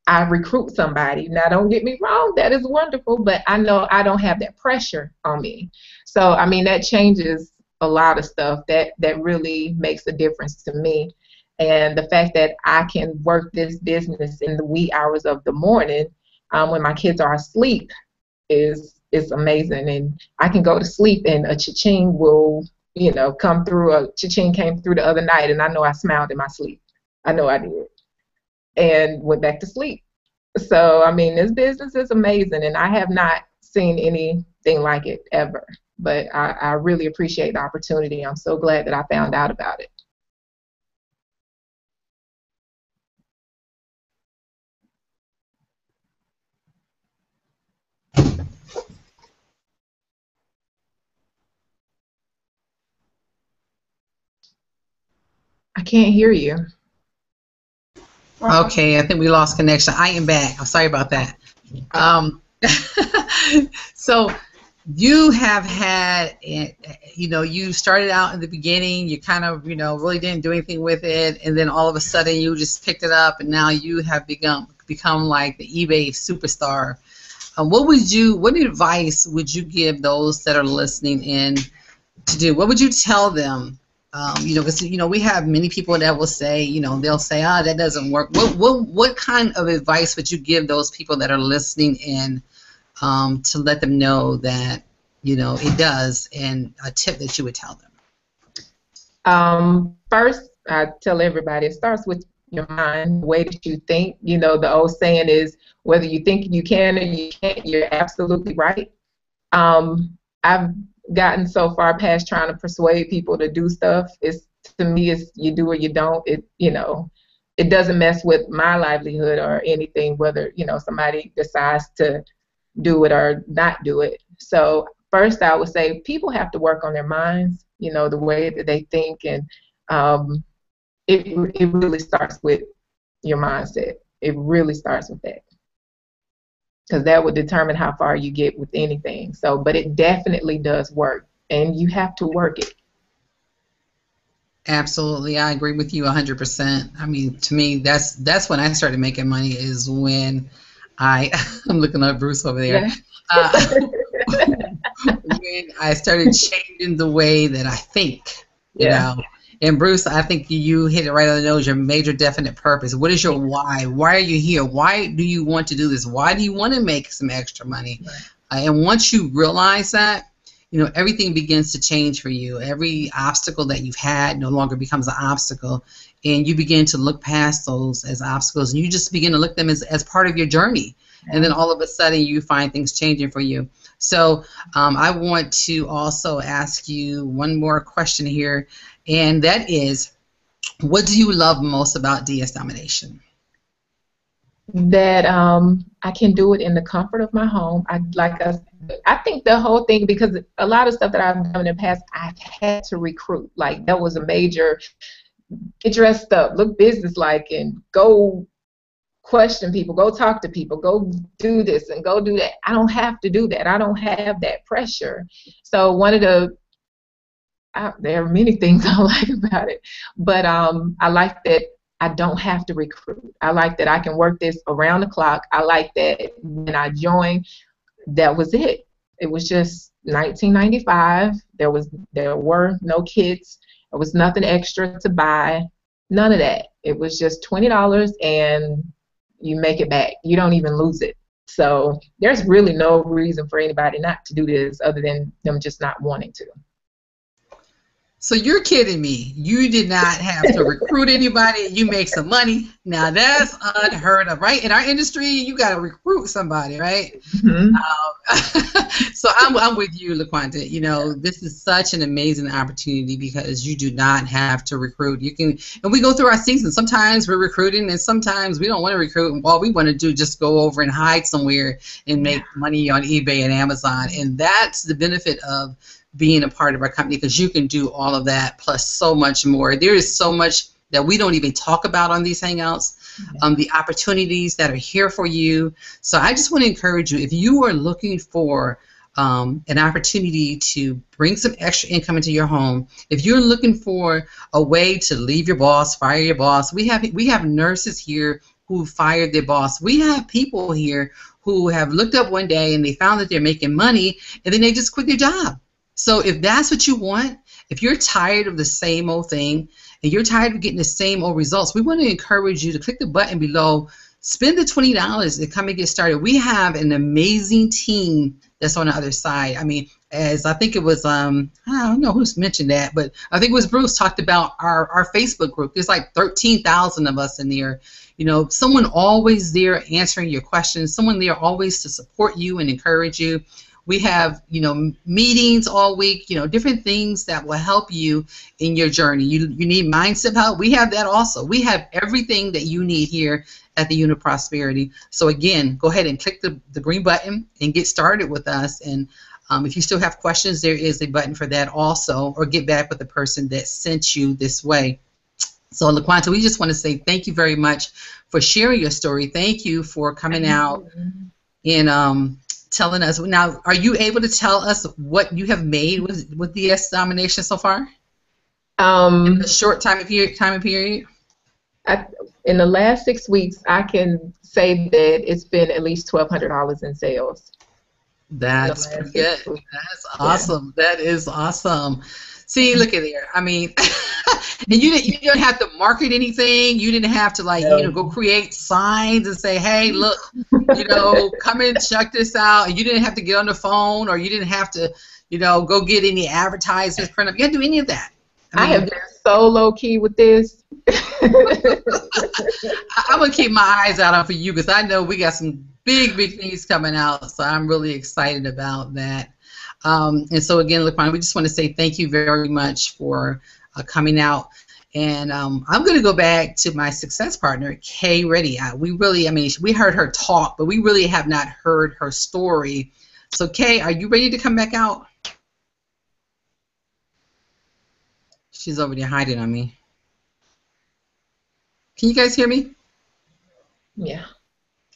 I recruit somebody. Now, don't get me wrong, that is wonderful, but I know I don't have that pressure on me. So, I mean, that changes a lot of stuff. That really makes a difference to me. And the fact that I can work this business in the wee hours of the morning when my kids are asleep is amazing. And I can go to sleep and a cha-ching will, come through. A cha-ching came through the other night, and I know I smiled in my sleep. I know I did. And went back to sleep. So, I mean, this business is amazing, and I have not seen anything like it ever. But I really appreciate the opportunity. I'm so glad that I found out about it. I can't hear you. Okay, I think we lost connection. I am back. I'm sorry about that. So you have had, you started out in the beginning, you kind of, really didn't do anything with it, and then all of a sudden you just picked it up, and now you have become like the eBay superstar. What advice would you give those that are listening in to do? What would you tell them? Because we have many people that will say, they'll say, that doesn't work. What kind of advice would you give those people that are listening in to let them know that it does, and a tip that you would tell them? First, I tell everybody it starts with your mind, the way that you think. The old saying is, whether you think you can or you can't, you're absolutely right. I've gotten so far past trying to persuade people to do stuff. To me, it's you do or you don't. It doesn't mess with my livelihood or anything, whether somebody decides to do it or not do it. So first, I would say people have to work on their minds, the way that they think, and it really starts with your mindset. It really starts with that, because that would determine how far you get with anything. So, but it definitely does work, and you have to work it. Absolutely, I agree with you 100%. I mean, to me, that's when I started making money, is when I'm looking at Bruce over there. Yeah. When I started changing the way that I think, And Bruce, I think you hit it right on the nose, your major definite purpose. What is your why? Why are you here? Why do you want to do this? Why do you want to make some extra money? Right. And once you realize that, everything begins to change for you. Every obstacle that you've had no longer becomes an obstacle, and you begin to look past those as obstacles, and you just begin to look at them as part of your journey. And then all of a sudden you find things changing for you. So I want to also ask you one more question here, and that is, what do you love most about DS Domination? That I can do it in the comfort of my home. I think the whole thing, because a lot of stuff that I've done in the past, I've had to recruit. Like, that was a major, get dressed up, look businesslike, and go question people, go talk to people, go do this and go do that. I don't have to do that. I don't have that pressure. So one of there are many things I like about it, but I like that I don't have to recruit. I like that I can work this around the clock. I like that when I joined, that was it. It was just 1995. There were no kids. There was nothing extra to buy. None of that. It was just $20 and you make it back. You don't even lose it. So there's really no reason for anybody not to do this other than them just not wanting to. So you're kidding me. You did not have to recruit anybody. You make some money. Now that's unheard of, right? In our industry, you got to recruit somebody, right? Mm-hmm. So I'm with you, LaQuanta. You know, this is such an amazing opportunity because you do not have to recruit. You can, and we go through our seasons. Sometimes we're recruiting, and sometimes we don't want to recruit. And all we want to do is just go over and hide somewhere and make money on eBay and Amazon. And that's the benefit of being a part of our company, because you can do all of that plus so much more. There is so much that we don't even talk about on these Hangouts, the opportunities that are here for you. So I just want to encourage you, if you are looking for an opportunity to bring some extra income into your home, if you're looking for a way to leave your boss, fire your boss, we have nurses here who fired their boss. We have people here who have looked up one day and they found that they're making money and then they just quit their job. So if that's what you want, if you're tired of the same old thing and you're tired of getting the same old results, we want to encourage you to click the button below, spend the $20 and come and get started. We have an amazing team that's on the other side. I mean, as I think it was, I don't know who's mentioned that, but I think it was Bruce talked about our Facebook group. There's like 13,000 of us in there. You know, someone always there answering your questions, someone there always to support you and encourage you. We have, you know, meetings all week, you know, different things that will help you in your journey. You need mindset help. We have that also. We have everything that you need here at the Unit of Prosperity. So again, go ahead and click the green button and get started with us. And if you still have questions, there is a button for that also, or get back with the person that sent you this way. So LaQuanta, we just want to say thank you very much for sharing your story. Thank you for coming out and telling us. Now, are you able to tell us what you have made with DS Domination so far? In a short time period? In the last 6 weeks, I can say that it's been at least $1,200 in sales. That's pretty good. That's awesome. Yeah. That is awesome. See, look at there. I mean, and you didn't have to market anything. You didn't have to go create signs and say, hey, look, come and check this out. And you didn't have to get on the phone, or you didn't have to, go get any advertisements, print up. You didn't do any of that. I have been so low key with this. I'm gonna keep my eyes out for you, because I know we got some big things coming out. So I'm really excited about that. And so again, LaQuanta, we just want to say thank you very much for coming out. And I'm going to go back to my success partner, Kay Reddy. We heard her talk, but we really have not heard her story. So Kay, are you ready to come back out? She's over there hiding on me. Can you guys hear me? Yeah.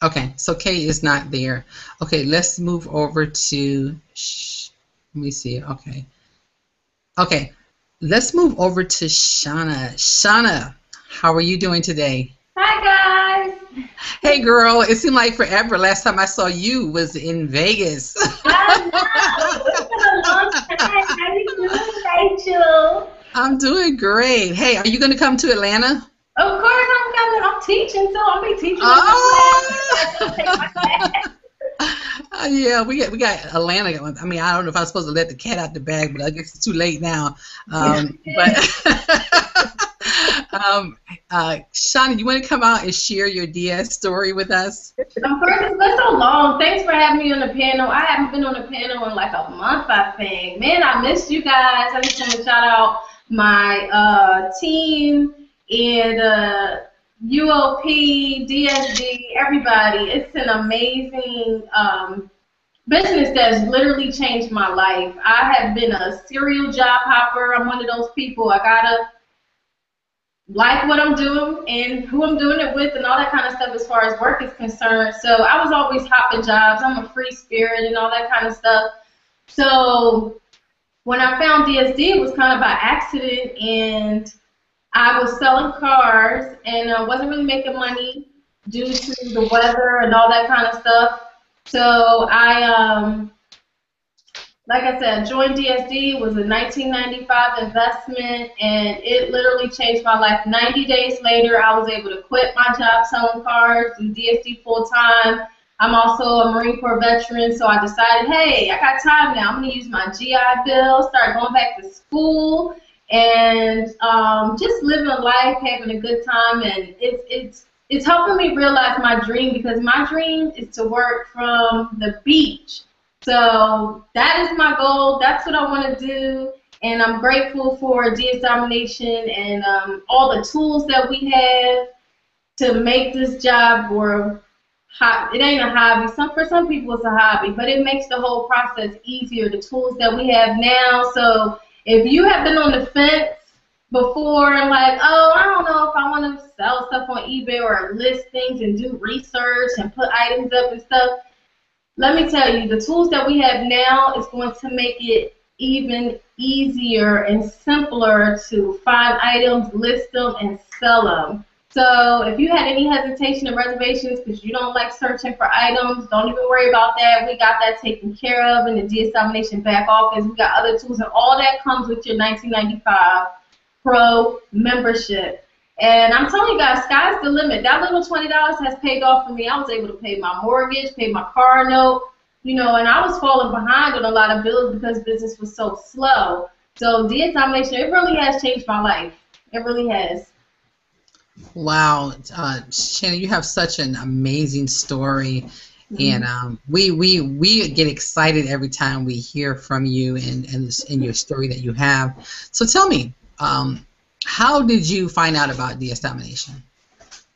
Okay, so Kay is not there. Okay, let's move over to... Let me see. Okay. Okay. Let's move over to Shauna. Shauna, how are you doing today? Hi, guys. Hey, girl. It seemed like forever. Last time I saw you was in Vegas. I know. It's been a long time. How you doing, Rachel? I'm doing great. Hey, are you going to come to Atlanta? Of course I'm coming. I'm teaching, so I'll be teaching. Yeah, we got Atlanta. I mean, I don't know if I'm supposed to let the cat out the bag, but I guess it's too late now. Shauna, you want to come out and share your DS story with us? Of course, it's been so long. Thanks for having me on the panel. I haven't been on the panel in like a month, I think. Man, I missed you guys. I just want to shout out my team and UOP, DSD, everybody. It's an amazing business that's literally changed my life. I have been a serial job hopper. I'm one of those people. I gotta like what I'm doing and who I'm doing it with and all that kind of stuff as far as work is concerned. So I was always hopping jobs. I'm a free spirit and all that kind of stuff. So when I found DSD, it was kind of by accident, and I was selling cars and I wasn't really making money due to the weather and all that kind of stuff. So like I said, joined DSD. It was a 1995 investment, and it literally changed my life. 90 days later, I was able to quit my job selling cars, do DSD full time. I'm also a Marine Corps veteran, so I decided, hey, I got time now. I'm going to use my GI Bill, start going back to school, and just living life, having a good time, and it's helping me realize my dream, because my dream is to work from the beach. So that is my goal. That's what I want to do, and I'm grateful for DS Domination and all the tools that we have to make this job more. It ain't a hobby. For some people it's a hobby, but it makes the whole process easier. The tools that we have now. So if you have been on the fence before and like, oh, I don't know if I want to sell stuff on eBay or list things and do research and put items up and stuff, let me tell you, the tools that we have now is going to make it even easier and simpler to find items, list them, and sell them. So if you had any hesitation or reservations because you don't like searching for items, don't even worry about that. We got that taken care of in the DS Domination back office. We got other tools, and all that comes with your 1995 Pro membership. And I'm telling you guys, sky's the limit. That little $20 has paid off for me. I was able to pay my mortgage, pay my car note, and I was falling behind on a lot of bills because business was so slow. So DS Domination, it really has changed my life. It really has. Wow, Shannon, you have such an amazing story, and we get excited every time we hear from you and your story that you have. So tell me, how did you find out about DS Domination?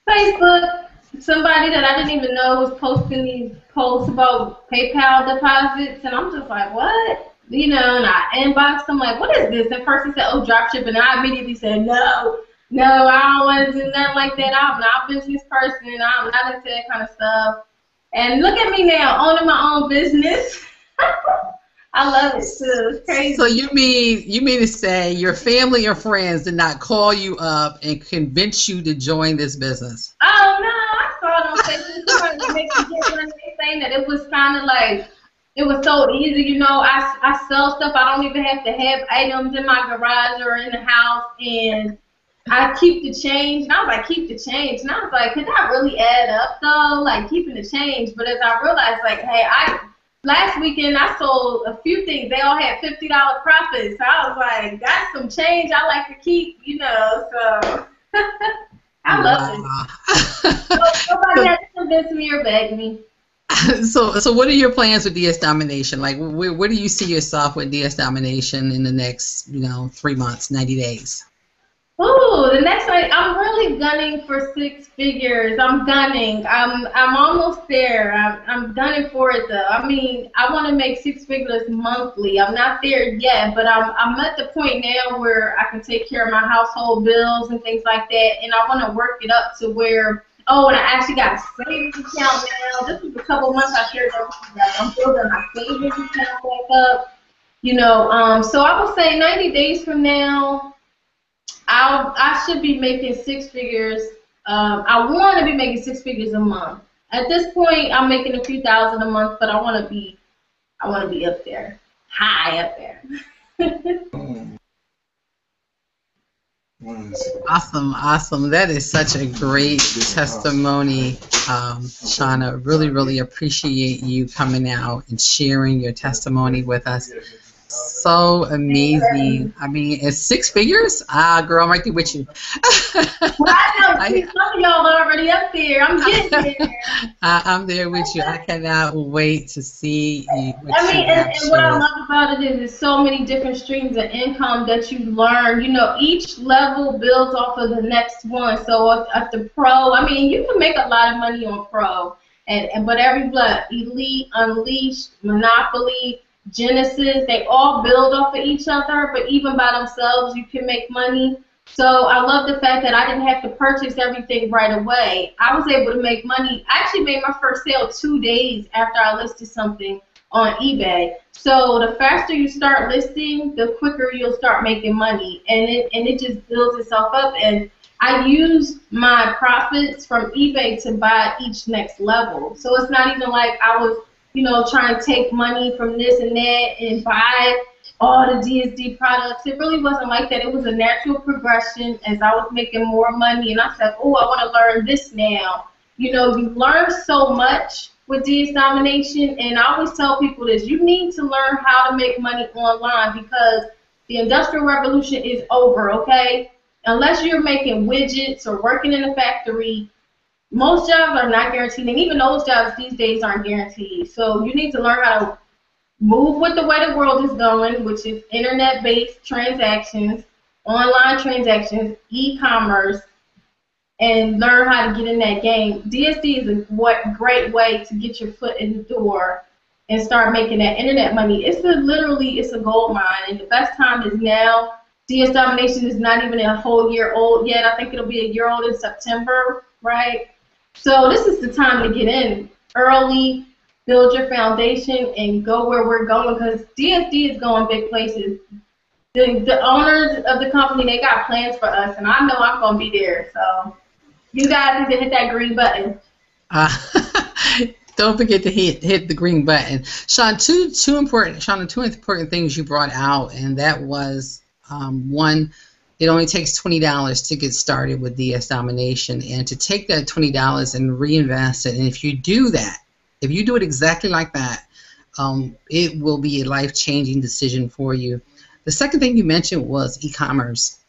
Facebook. Somebody that I didn't even know was posting these posts about PayPal deposits, and I'm just like, what? And I inboxed them like, what is this? And first he said, oh, dropshipping, and I immediately said, no, I don't want to do nothing like that. I'm not a business person. I'm not into that kind of stuff. And look at me now, owning my own business. I love it too. It's crazy. So you mean to say your family or friends did not call you up and convince you to join this business? Oh no, I saw it on Facebook trying to make me get money. They saying that it was kind of like it was so easy. I sell stuff. I don't even have to have items in my garage or in the house, and I keep the change. And I was like, keep the change. And I was like, could that really add up though? Like keeping the change. But as I realized, like, hey, last weekend I sold a few things. They all had $50 profits. So I was like, that's some change I like to keep, so I love it. Nobody had to convince me or beg me. So what are your plans with DS Domination? Like, where do you see yourself with DS Domination in the next, 3 months, 90 days? Ooh, the next one, I'm really gunning for 6 figures. I'm gunning. I'm almost there. I'm gunning for it though. I mean, I want to make 6 figures monthly. I'm not there yet, but I'm at the point now where I can take care of my household bills and things like that, and I want to work it up to where, and I actually got a savings account now. This was a couple months I shared that with you guys. I'm building my savings account back up. So I would say 90 days from now, I should be making 6 figures. I want to be making 6 figures a month. At this point, I'm making a few thousand a month, but I want to be up there, high up there. Awesome. That is such a great testimony, Shauna. Really appreciate you coming out and sharing your testimony with us. So amazing. I mean, it's 6 figures? Girl, I'm right there with you. Well, I know some of y'all are already up there. I'm getting there. I'm there with you. I cannot wait to see what and what I love about it is there's so many different streams of income that you learn. Each level builds off of the next one. So at the pro, I mean, you can make a lot of money on pro. But every Elite, Unleashed, Monopoly, Genesis, they all build off of each other, but even by themselves you can make money. So I love the fact that I didn't have to purchase everything right away. I was able to make money. I actually made my first sale 2 days after I listed something on eBay. So the faster you start listing, the quicker you'll start making money, and it just builds itself up. And I use my profits from eBay to buy each next level. So it's not even like I was, trying to take money from this and that and buy all the DSD products. It really wasn't like that. It was a natural progression as I was making more money, and I said, oh, I want to learn this now. You learn so much with DS Domination, and I always tell people this: you need to learn how to make money online, because the Industrial Revolution is over, okay? Unless you're making widgets or working in a factory, most jobs are not guaranteed, and even those jobs these days aren't guaranteed. So you need to learn how to move with the way the world is going, which is internet-based transactions, online transactions, e-commerce, and learn how to get in that game. DSD is a great way to get your foot in the door and start making that internet money. It's a gold mine, and the best time is now. DS Domination is not even a whole year old yet. I think it'll be a year old in September, right? So this is the time to get in early, build your foundation, and go where we're going, because DSD is going big places. The owners of the company, they got plans for us, and I know I'm going to be there. So you guys need to hit that green button. Don't forget to hit the green button. Shawn, two important things you brought out, and that was one, it only takes $20 to get started with DS Domination, and to take that $20 and reinvest it. And if you do that, if you do it exactly like that, it will be a life-changing decision for you. The second thing you mentioned was e-commerce.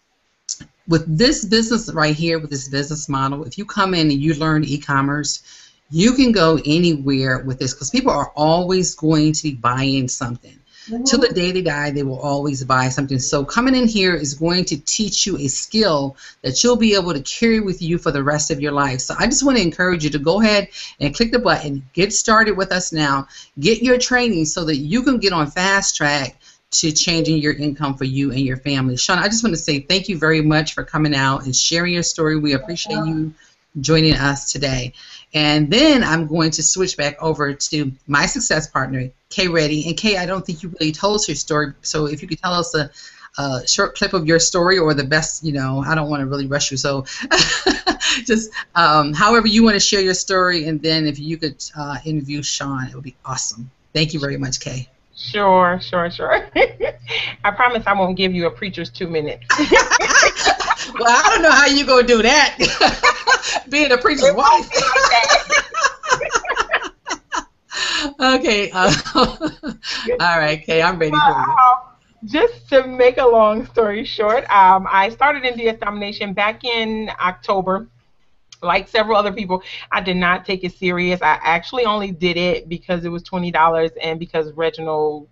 With this business right here, with this business model, if you come in and you learn e-commerce, you can go anywhere with this, because people are always going to be buying something. Till the day they die, they will always buy something. So coming in here is going to teach you a skill that you'll be able to carry with you for the rest of your life. So I just want to encourage you to go ahead and click the button, get started with us now, get your training so that you can get on fast track to changing your income for you and your family. Shawn, I just want to say thank you very much for coming out and sharing your story. We appreciate you joining us today. And then I'm going to switch back over to my success partner, Kay Reddy. And Kay, I don't think you really told us your story, so if you could tell us a short clip of your story, or the best, I don't want to really rush you, so just however you want to share your story, and then if you could interview Shawn, it would be awesome. Thank you very much, Kay. Sure. I promise I won't give you a preacher's 2 minutes. Well, I don't know how you going to do that, being a preacher's wife. Okay. All right, Kay, I'm ready for you. Just to make a long story short, I started in DS Domination back in October. Like several other people, I did not take it serious. I actually only did it because it was $20 and because Reginald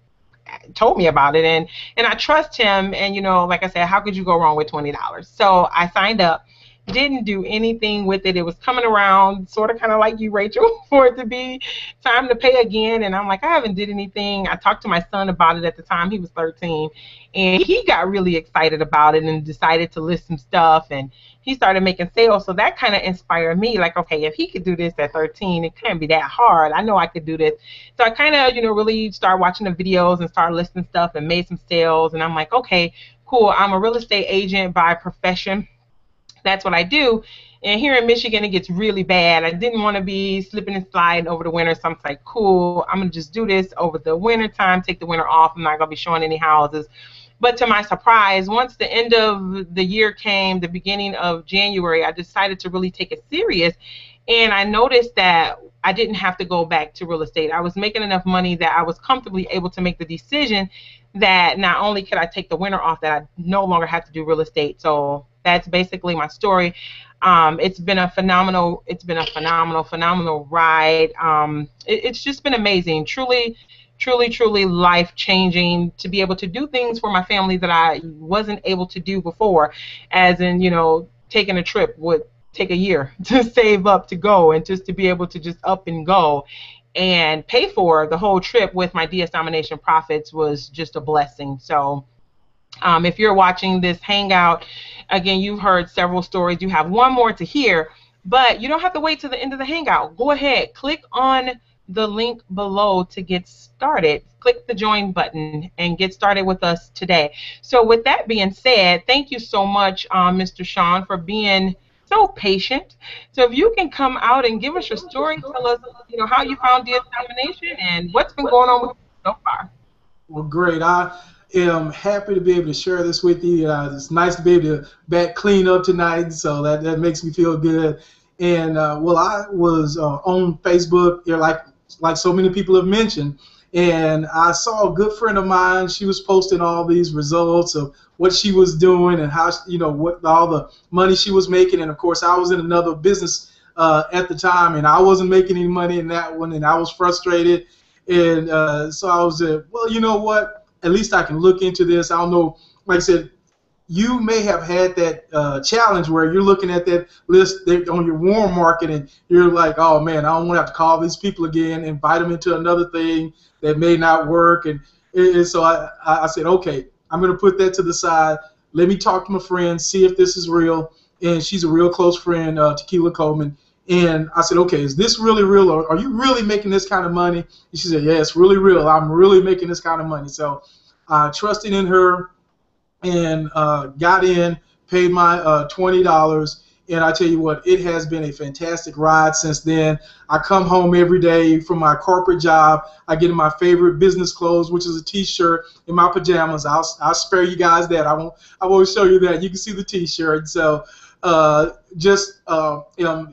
told me about it, and I trust him, and like I said, how could you go wrong with $20? So I signed up, didn't do anything with it. It was coming around sort of kind of like you, Rachel, for it to be time to pay again, and I'm like, I haven't did anything. I talked to my son about it at the time. He was 13, and he got really excited about it and decided to list some stuff, and he started making sales. So that kind of inspired me, like, okay, if he could do this at 13, it can't be that hard. I know I could do this. So I kind of, really started watching the videos and started listing stuff and made some sales, and I'm like, okay, cool. I'm a real estate agent by profession. That's what I do. And here in Michigan, it gets really bad. I didn't want to be slipping and sliding over the winter, so I'm like, cool, I'm going to just do this over the winter time, take the winter off. I'm not going to be showing any houses. But to my surprise, once the end of the year came, the beginning of January, I decided to really take it serious. And I noticed that I didn't have to go back to real estate. I was making enough money that I was comfortably able to make the decision that not only could I take the winter off, that I no longer have to do real estate. So that's basically my story. It's been a phenomenal ride. It's just been amazing. Truly life-changing to be able to do things for my family that I wasn't able to do before, as in, taking a trip would take a year to save up to go, and just to be able to just up and go and pay for the whole trip with my DS Domination profits was just a blessing. So If you're watching this Hangout, again, you've heard several stories. You have one more to hear, but you don't have to wait to the end of the Hangout. Go ahead, click on the link below to get started. Click the join button and get started with us today. So with that being said, thank you so much, Mr. Sean, for being so patient. So if you can come out and give us your story, tell us, how you found de-examination and what's been going on with you so far. Well, great. I am happy to be able to share this with you. It's nice to be able to back clean up tonight, so that makes me feel good. And well, I was on Facebook, like so many people have mentioned, and I saw a good friend of mine. She was posting all these results of what she was doing and how, what all the money she was making. And of course, I was in another business at the time, and I wasn't making any money in that one, and I was frustrated. And so I was, well, you know what? At least I can look into this. I don't know. Like I said, you may have had that challenge where you're looking at that list on your warm market and you're like, oh, man, I don't want to have to call these people again, invite them into another thing that may not work. And so I said, okay, I'm going to put that to the side. Let me talk to my friend, see if this is real. And she's a real close friend, Tequila Coleman. And I said, okay, is this really real? Or are you really making this kind of money? And she said, yeah, it's really real. I'm really making this kind of money. So I trusted in her and got in, paid my $20. And I tell you what, it has been a fantastic ride since then. I come home every day from my corporate job. I get in my favorite business clothes, which is a T-shirt, and my pajamas. I'll spare you guys that. I won't show you that. You can see the T-shirt. So I'm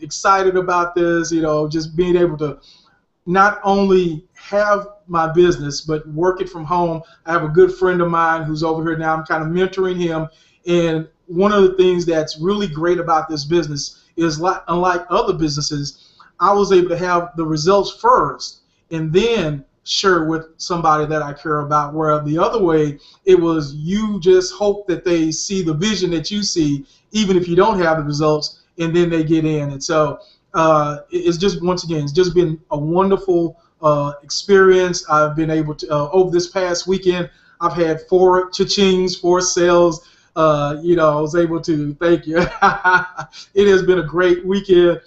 excited about this, just being able to not only have my business, but work it from home. I have a good friend of mine who's over here now. I'm kind of mentoring him. And one of the things that's really great about this business is, unlike other businesses, I was able to have the results first and then share with somebody that I care about, where the other way, it was you just hope that they see the vision that you see, even if you don't have the results, and then they get in. And so it's just, once again, it's just been a wonderful experience. I've been able to, over this past weekend, I've had 4 cha-chings, 4 sales. I was able to, thank you. It has been a great weekend.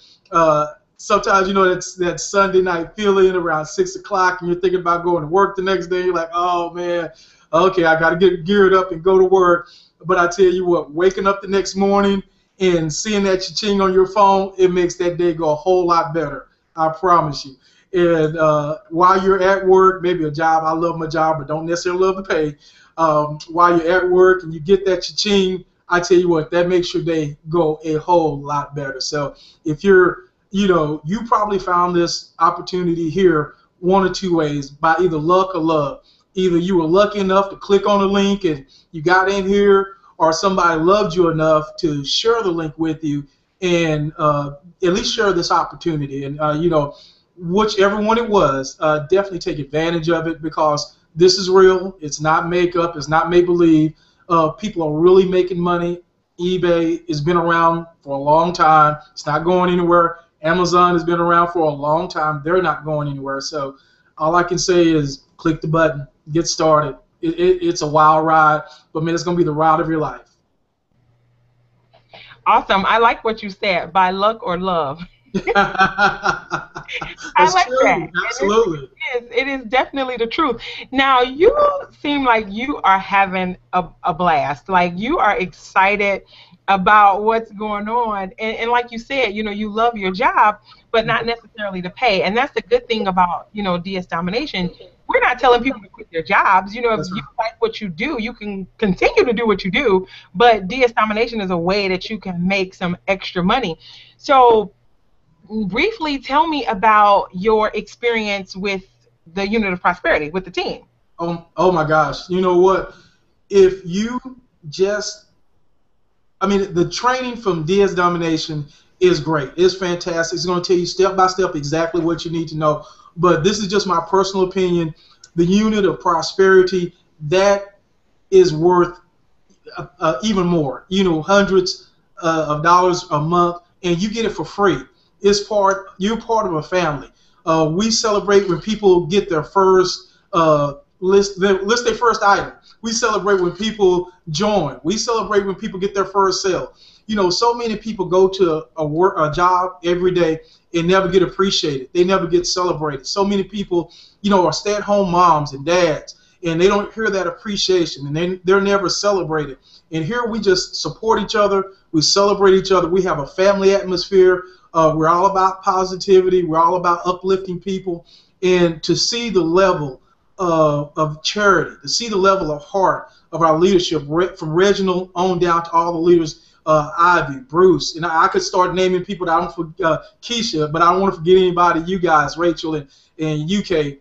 Sometimes, it's that Sunday night feeling around 6 o'clock, and you're thinking about going to work the next day. You're like, oh, man, okay, I got to get geared up and go to work. But I tell you what, waking up the next morning and seeing that cha-ching on your phone, it makes that day go a whole lot better. I promise you. And while you're at work, maybe a job, I love my job, but don't necessarily love the pay. While you're at work and you get that cha-ching, I tell you what, that makes your day go a whole lot better. So if you're, you probably found this opportunity here one or two ways, by either luck or love. Either you were lucky enough to click on the link and you got in here, or somebody loved you enough to share the link with you and at least share this opportunity. And, whichever one it was, definitely take advantage of it, because this is real. It's not makeup. It's not make-believe. People are really making money. eBay has been around for a long time. It's not going anywhere. Amazon has been around for a long time. They're not going anywhere. So all I can say is click the button, get started. It's a wild ride, but man, it's going to be the ride of your life. Awesome. I like what you said, by luck or love. I like true. that. Absolutely. It is definitely the truth. Now, you seem like you are having a blast. Like, you are excited about what's going on. And like you said, you love your job, but not necessarily the pay. And that's the good thing about, DS Domination. We're not telling people to quit their jobs. If you like what you do, you can continue to do what you do. But DS Domination is a way that you can make some extra money. So briefly tell me about your experience with the Unit of Prosperity, with the team. Oh my gosh. You know what? If you just, the training from DS Domination is great. It's fantastic. It's going to tell you step by step exactly what you need to know. But this is just my personal opinion. The Unit of Prosperity, that is worth even more. Hundreds of dollars a month, and you get it for free. You're part of a family. We celebrate when people get their first list their first item. We celebrate when people join. We celebrate when people get their first sale. You know, so many people go to a job every day and never get appreciated. They never get celebrated. So many people, you know, are stay-at-home moms and dads, and they don't hear that appreciation, and they're never celebrated. And here we just support each other. We celebrate each other. We have a family atmosphere. We're all about positivity. We're all about uplifting people. And to see the level of charity, to see the level of heart of our leadership, from Reginald on down to all the leaders, Ivy, Bruce, and I could start naming people that I don't forget, Keisha, but I don't want to forget anybody, you guys, Rachel and UK.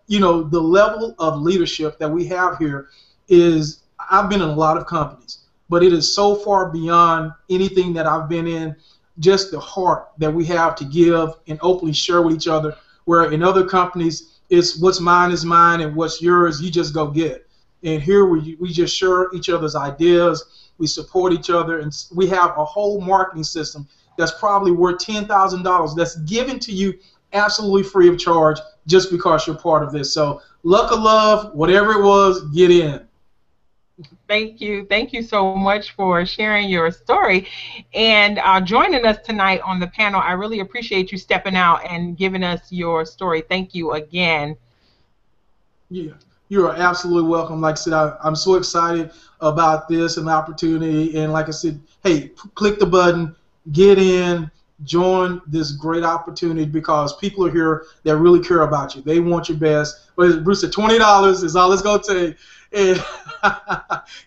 You know, the level of leadership that we have here is, I've been in a lot of companies, but it is so far beyond anything that I've been in, just the heart that we have to give and openly share with each other, where in other companies, it's what's mine is mine and what's yours, you just go get. And here we just share each other's ideas, we support each other, and we have a whole marketing system that's probably worth $10,000 that's given to you absolutely free of charge just because you're part of this. So luck of love, whatever it was, get in. Thank you. Thank you so much for sharing your story and joining us tonight on the panel. I really appreciate you stepping out and giving us your story. Thank you again. Yeah, you are absolutely welcome. Like I said, I'm so excited about this and the opportunity. And like I said, hey, click the button, get in, join this great opportunity, because people are here that really care about you. They want your best. But Bruce said, $20 is all it's going to take. And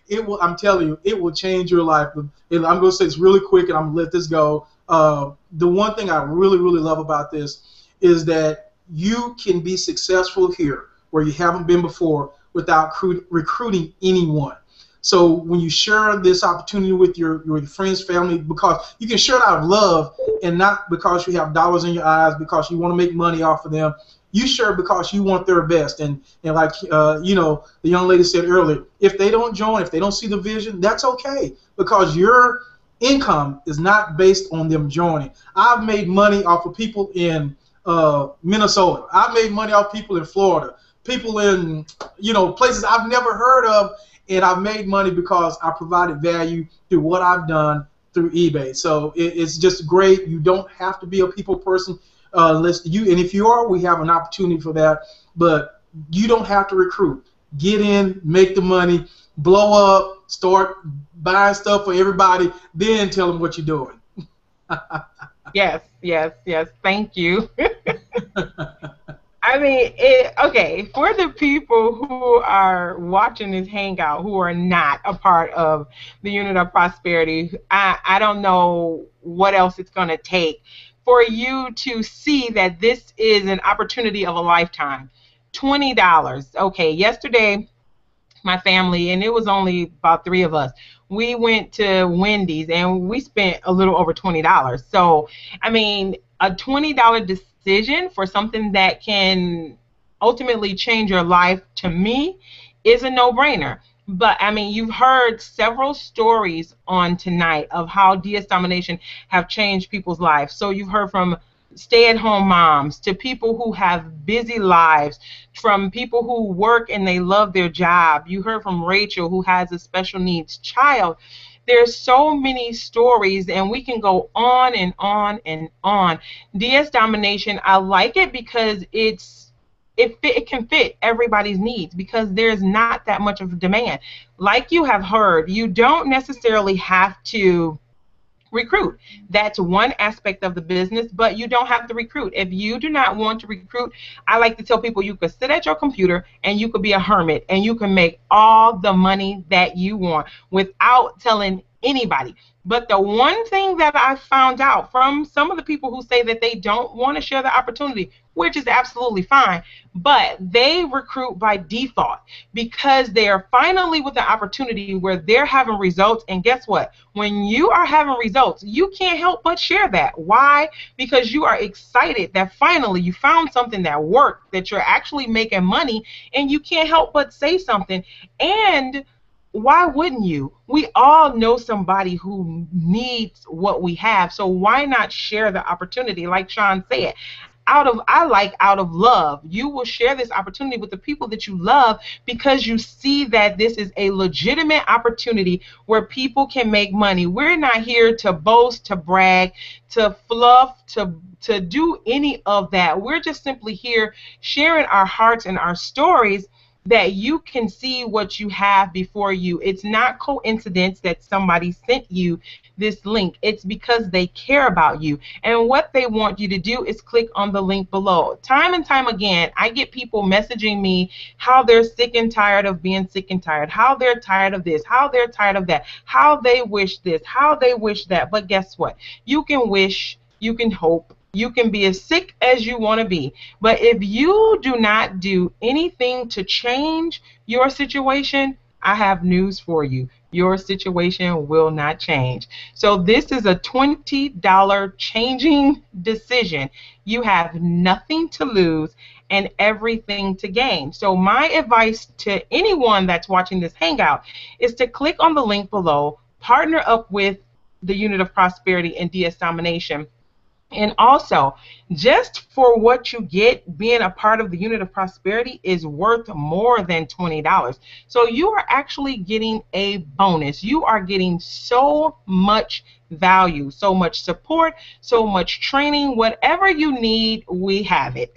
it will, I'm telling you, it will change your life. And I'm going to say this really quick, and I'm going to let this go. The one thing I really, really love about this is that you can be successful here where you haven't been before without recruiting anyone. So when you share this opportunity with your friends, family, because you can share it out of love and not because you have dollars in your eyes, because you want to make money off of them. You share because you want their best. And like, you know, the young lady said earlier, if they don't join, if they don't see the vision, that's okay, because your income is not based on them joining. I've made money off of people in Minnesota. I've made money off people in Florida, people in, you know, places I've never heard of. And I've made money because I provided value through what I've done through eBay. So it's just great. You don't have to be a people person. And if you are, we have an opportunity for that. But you don't have to recruit. Get in, make the money, blow up, start buying stuff for everybody, then tell them what you're doing. Yes, yes, yes. Thank you. I mean, okay, for the people who are watching this hangout who are not a part of the Unit of Prosperity, I don't know what else it's going to take for you to see that this is an opportunity of a lifetime. $20. Okay, yesterday, my family, and it was only about 3 of us, we went to Wendy's and we spent a little over $20. So, I mean, a $20 decision for something that can ultimately change your life, to me, is a no-brainer. But, I mean, you've heard several stories on tonight of how DS Domination have changed people's lives. So you've heard from stay-at-home moms to people who have busy lives, from people who work and they love their job. You heard from Rachel, who has a special needs child. There's so many stories, and we can go on and on and on. DS Domination, I like it because it can fit everybody's needs, because there's not that much of a demand. Like you have heard, you don't necessarily have to recruit. That's one aspect of the business, but you don't have to recruit. If you do not want to recruit, I like to tell people you could sit at your computer and you could be a hermit and you can make all the money that you want without telling anybody. But the one thing that I found out from some of the people who say that they don't want to share the opportunity, which is absolutely fine, but they recruit by default because they are finally with an opportunity where they're having results. And guess what? When you are having results, you can't help but share that. Why? Because you are excited that finally you found something that worked, that you're actually making money, and you can't help but say something. And why wouldn't you? We all know somebody who needs what we have, so why not share the opportunity? Like Sean said, out of love. You will share this opportunity with the people that you love because you see that this is a legitimate opportunity where people can make money. We're not here to boast, to brag, to fluff, to do any of that. We're just simply here sharing our hearts and our stories that you can see what you have before you. It's not coincidence that somebody sent you this link. It's because they care about you. And what they want you to do is click on the link below. Time and time again, I get people messaging me how they're sick and tired of being sick and tired, how they're tired of this, how they're tired of that, how they wish this, how they wish that. But guess what? You can wish, you can hope, you can be as sick as you want to be. But if you do not do anything to change your situation, I have news for you. Your situation will not change. So this is a $20 changing decision. You have nothing to lose and everything to gain. So my advice to anyone that's watching this Hangout is to click on the link below, partner up with the Unit of Prosperity and DS Domination. And also, just for what you get, being a part of the Unit of Prosperity is worth more than $20. So you are actually getting a bonus. You are getting so much value, so much support, so much training. Whatever you need, we have it.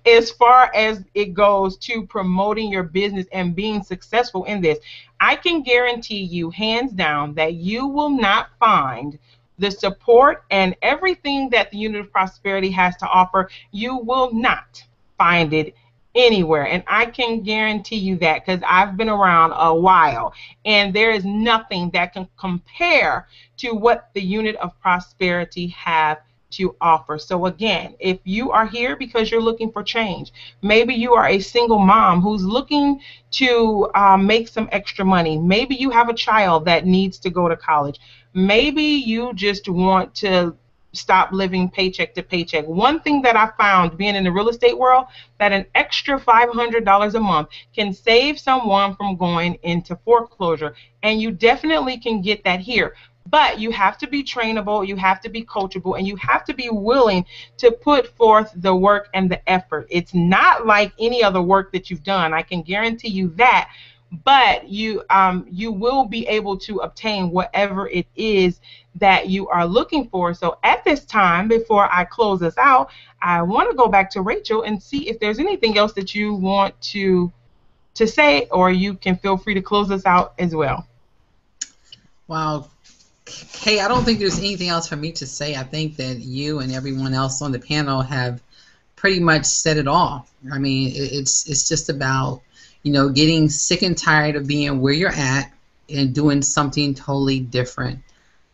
As far as it goes to promoting your business and being successful in this, I can guarantee you, hands down, that you will not find the support and everything that the Unit of Prosperity has to offer. You will not find it anywhere. And I can guarantee you that because I've been around a while. And there is nothing that can compare to what the Unit of Prosperity have to offer. So again, if you are here because you're looking for change, maybe you are a single mom who's looking to make some extra money. Maybe you have a child that needs to go to college. Maybe you just want to stop living paycheck to paycheck. One thing that I found being in the real estate world, that an extra $500 a month can save someone from going into foreclosure. And you definitely can get that here. But you have to be trainable, you have to be coachable, and you have to be willing to put forth the work and the effort. It's not like any other work that you've done. I can guarantee you that. But you will be able to obtain whatever it is that you are looking for. So at this time, before I close this out, I want to go back to Rachel and see if there's anything else that you want to say, or you can feel free to close this out as well. Wow. Kay, I don't think there's anything else for me to say. I think that you and everyone else on the panel have pretty much said it all. I mean, it's just about, you know, getting sick and tired of being where you're at and doing something totally different.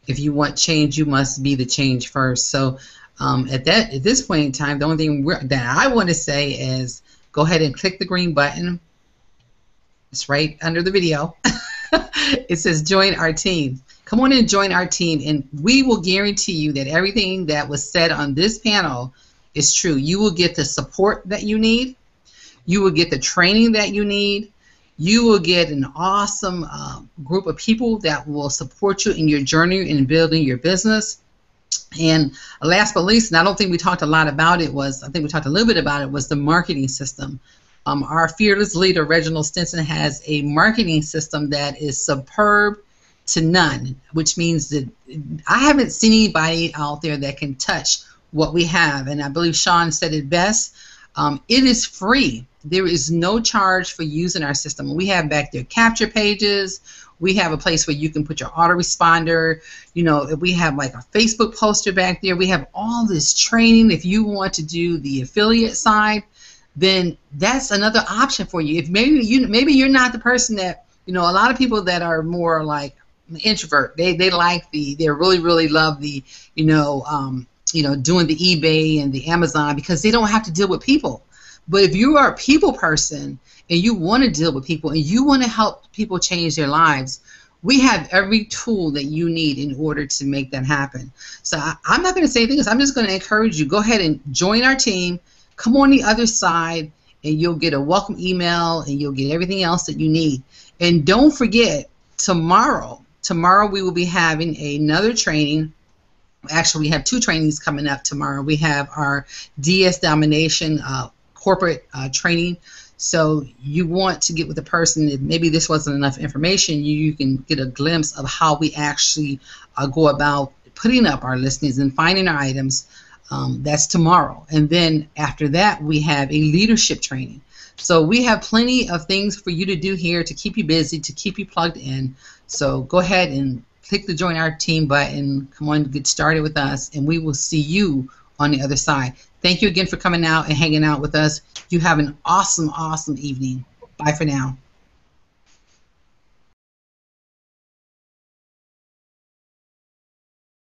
If you want change, you must be the change first. So at this point in time, the only thing that I want to say is go ahead and click the green button. It's right under the video. It says join our team. Come on and join our team, and we will guarantee you that everything that was said on this panel is true. You will get the support that you need. You will get the training that you need. You will get an awesome group of people that will support you in your journey in building your business. And last but least, and I don't think we talked a lot about it, I think we talked a little bit about it, was the marketing system. Our fearless leader, Reginald Stinson, has a marketing system that is superb to none, which means that I haven't seen anybody out there that can touch what we have. And I believe Sean said it best. It is free. There is no charge for using our system. We have back there capture pages. We have a place where you can put your autoresponder. You know, we have like a Facebook poster back there. We have all this training. If you want to do the affiliate side, then that's another option for you. If maybe you're not the person that, you know, a lot of people that are more like introvert, they really love the, doing the eBay and the Amazon because they don't have to deal with people. But if you are a people person and you want to deal with people and you want to help people change their lives, we have every tool that you need in order to make that happen. So I'm not going to say anything else. I'm just going to encourage you, go ahead and join our team. Come on the other side, and you'll get a welcome email, and you'll get everything else that you need. And don't forget, tomorrow we will be having another training Actually, we have 2 trainings coming up tomorrow. We have our DS Domination corporate training. So you want to get with a person, if maybe this wasn't enough information, you can get a glimpse of how we actually go about putting up our listings and finding our items. That's tomorrow. And then after that, we have a leadership training. So we have plenty of things for you to do here to keep you busy, to keep you plugged in. So go ahead and click the Join Our Team button. Come on, get started with us, and we will see you on the other side. Thank you again for coming out and hanging out with us. You have an awesome, awesome evening. Bye for now.